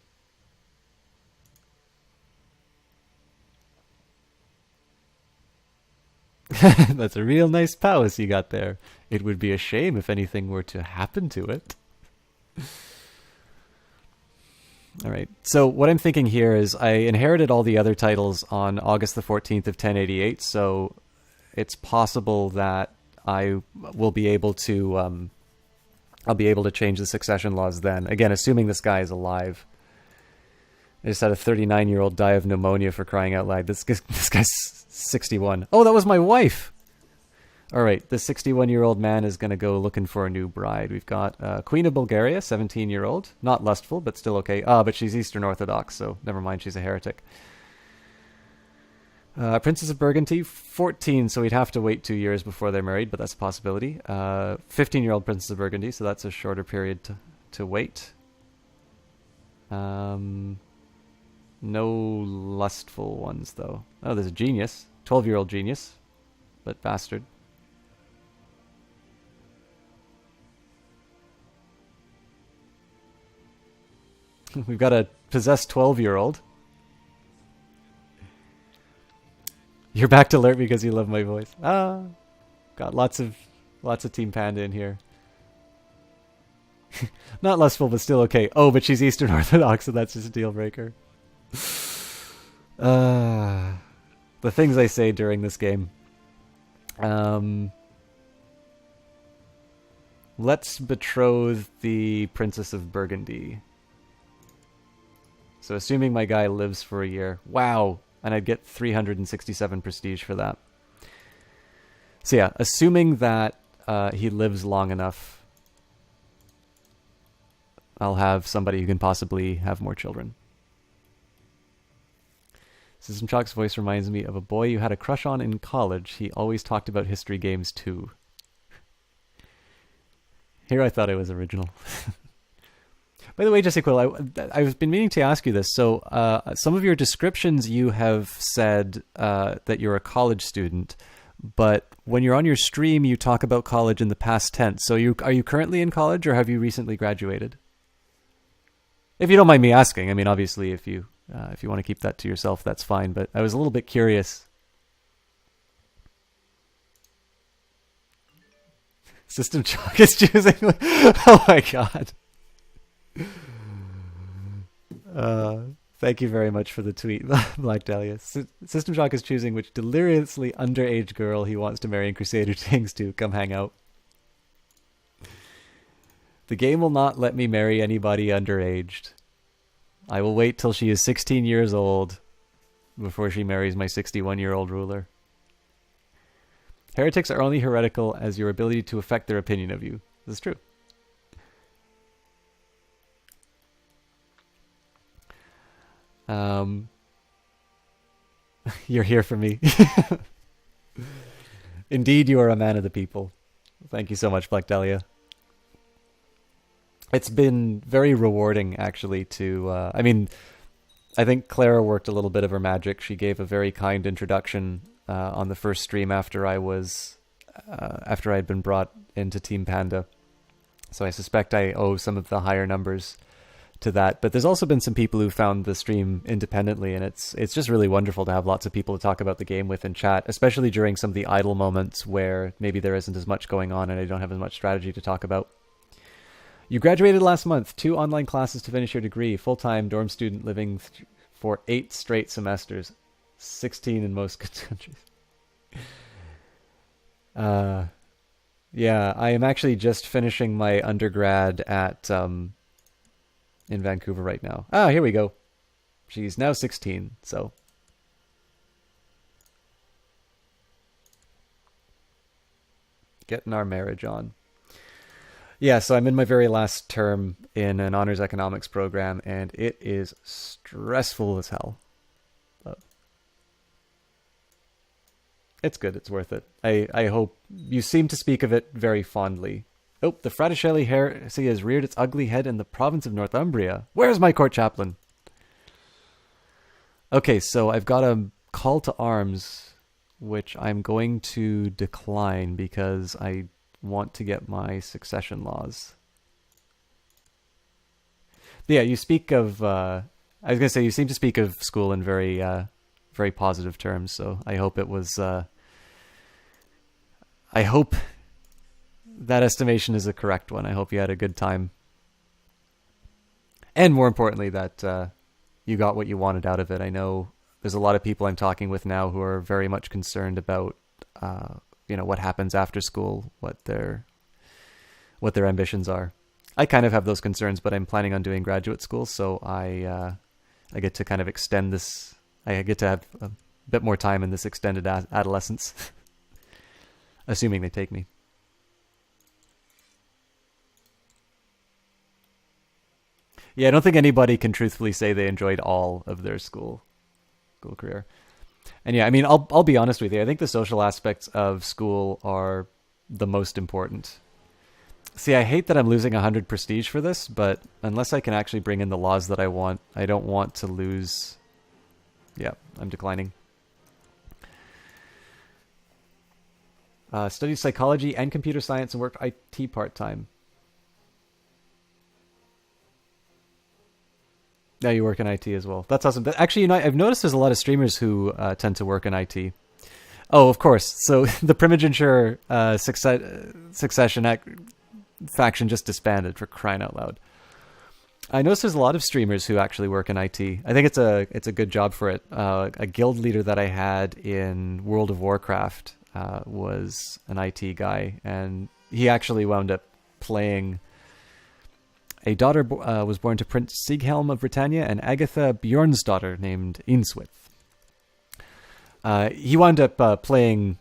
That's a real nice Powys you got there. It would be a shame if anything were to happen to it. Alright, so what I'm thinking here is I inherited all the other titles on August the 14th of 1088, so it's possible that I will be able to, I'll be able to change the succession laws then. Again, assuming this guy is alive. I just had a 39-year-old die of pneumonia, for crying out loud. This guy's 61. Oh, that was my wife! All right, the 61-year-old man is going to go looking for a new bride. We've got Queen of Bulgaria, 17-year-old. Not lustful, but still okay. Ah, but she's Eastern Orthodox, so never mind, she's a heretic. Princess of Burgundy, 14, so we'd have to wait 2 years before they're married, but that's a possibility. 15-year-old Princess of Burgundy, so that's a shorter period to wait. No lustful ones, though. Oh, there's a genius. 12-year-old genius, but bastard. We've got a possessed 12-year-old. You're back to alert because you love my voice. Ah, got lots of Team Panda in here. Not lustful, but still okay. Oh, but she's Eastern Orthodox, so that's just a deal breaker. The things I say during this game. Let's betroth the Princess of Burgundy. So assuming my guy lives for a year. Wow. And I'd get 367 prestige for that. So yeah, assuming that he lives long enough, I'll have somebody who can possibly have more children. System Shock's voice reminds me of a boy you had a crush on in college. He always talked about history games too. Here I thought I was original. By the way, Jesse Quill, I've been meaning to ask you this. So some of your descriptions, you have said that you're a college student, but when you're on your stream, you talk about college in the past tense. So are you currently in college, or have you recently graduated? If you don't mind me asking. I mean, obviously, if you want to keep that to yourself, that's fine. But I was a little bit curious. System Shock is choosing. Oh my god. Thank you very much for the tweet, Black Dahlia. System Shock is choosing which deliriously underage girl he wants to marry in Crusader Kings 2. Come hang out. The game will not let me marry anybody underaged. I will wait till she is 16 years old before she marries my 61-year-old ruler. Heretics are only heretical as your ability to affect their opinion of you. This is true. You're here for me. Indeed, you are a man of the people. Thank you so much, Black Dahlia. It's been very rewarding, actually, to... I mean, I think Clara worked a little bit of her magic. She gave a very kind introduction on the first stream after I'd been brought into Team Panda. So I suspect I owe some of the higher numbers to that. But there's also been some people who found the stream independently, and it's just really wonderful to have lots of people to talk about the game with in chat, especially during some of the idle moments where maybe there isn't as much going on and I don't have as much strategy to talk about. You graduated last month, 2 online classes to finish your degree, full-time dorm student living for 8 straight semesters, 16 in most countries. Yeah, I am actually just finishing my undergrad at in Vancouver right now. Ah, here we go. She's now 16, so... Getting our marriage on. Yeah, so I'm in my very last term in an honors economics program, and it is stressful as hell. But it's good, it's worth it. I hope you seem to speak of it very fondly. Oh, the Fraticelli heresy has reared its ugly head in the province of Northumbria. Where's my court chaplain? Okay, so I've got a call to arms, which I'm going to decline because I want to get my succession laws. But yeah, you speak of... I was going to say, you seem to speak of school in very, very positive terms, so I hope it was... I hope that estimation is a correct one. I hope you had a good time. And more importantly, that you got what you wanted out of it. I know there's a lot of people I'm talking with now who are very much concerned about, what happens after school, what their ambitions are. I kind of have those concerns, but I'm planning on doing graduate school, so I get to kind of extend this. I get to have a bit more time in this extended adolescence. assuming they take me. Yeah, I don't think anybody can truthfully say they enjoyed all of their school career. And yeah, I mean, I'll be honest with you. I think the social aspects of school are the most important. See, I hate that I'm losing 100 prestige for this, but unless I can actually bring in the laws that I want, I don't want to lose. Yeah, I'm declining. Studied psychology and computer science and worked IT part-time. Yeah, you work in IT as well. That's awesome. Actually, you know, I've noticed there's a lot of streamers who tend to work in IT. Oh, of course. So the Primogeniture Succession faction just disbanded, for crying out loud. I noticed there's a lot of streamers who actually work in IT. I think it's a good job for it. A guild leader that I had in World of Warcraft was an IT guy, and he actually wound up playing. A daughter was born to Prince Sighelm of Britannia and Agatha Bjornsdottir named Inswith. He wound up playing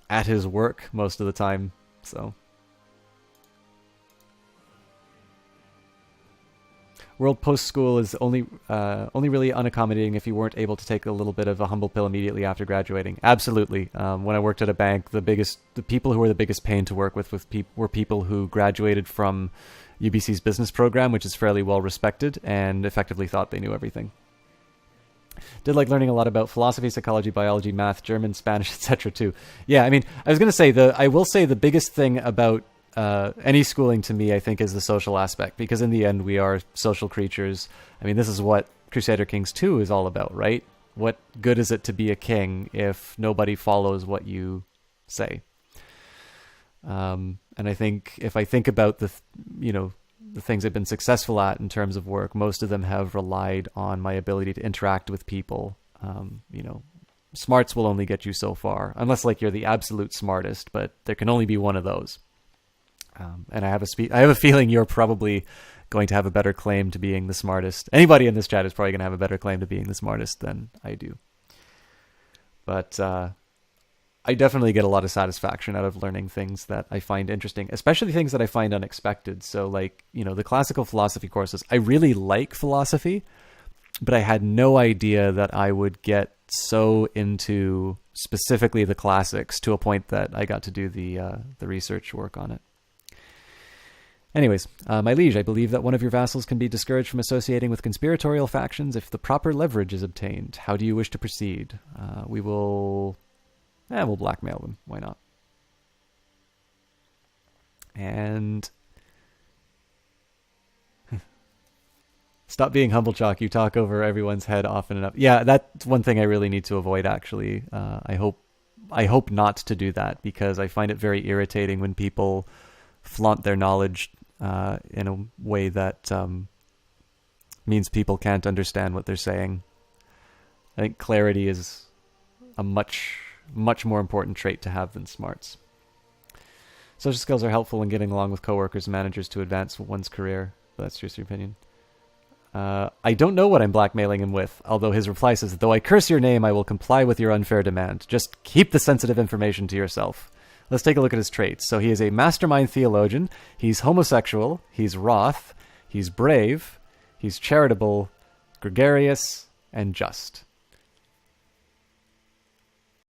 at his work most of the time, so. World Post School is only really unaccommodating if you weren't able to take a little bit of a humble pill immediately after graduating. Absolutely. When I worked at a bank, the people who were the biggest pain to work with were people who graduated from UBC's business program, which is fairly well respected, and effectively thought they knew everything. Did like learning a lot about philosophy, psychology, biology, math, German, Spanish, etc. too. Yeah, I mean, I was going to say, I will say the biggest thing about any schooling to me, I think, is the social aspect, because in the end, we are social creatures. I mean, this is what Crusader Kings 2 is all about, right? What good is it to be a king if nobody follows what you say? And I think if I think about the things I've been successful at in terms of work, most of them have relied on my ability to interact with people. Smarts will only get you so far, unless like you're the absolute smartest, but there can only be one of those. And I have a feeling you're probably going to have a better claim to being the smartest. Anybody in this chat is probably going to have a better claim to being the smartest than I do. But I definitely get a lot of satisfaction out of learning things that I find interesting, especially things that I find unexpected. So like, the classical philosophy courses, I really like philosophy, but I had no idea that I would get so into specifically the classics to a point that I got to do the research work on it. Anyways, my liege, I believe that one of your vassals can be discouraged from associating with conspiratorial factions if the proper leverage is obtained. How do you wish to proceed? We'll blackmail them. Why not? And stop being humble, Chalk. You talk over everyone's head often enough. Yeah, that's one thing I really need to avoid, actually. I hope not to do that, because I find it very irritating when people flaunt their knowledge in a way that means people can't understand what they're saying. I think clarity is a much more important trait to have than smarts. Social skills are helpful in getting along with coworkers and managers to advance one's career. But that's just your opinion. I don't know what I'm blackmailing him with, although his reply says, though I curse your name, I will comply with your unfair demand. Just keep the sensitive information to yourself. Let's take a look at his traits. So he is a mastermind theologian. He's homosexual. He's wroth. He's brave. He's charitable, gregarious, and just.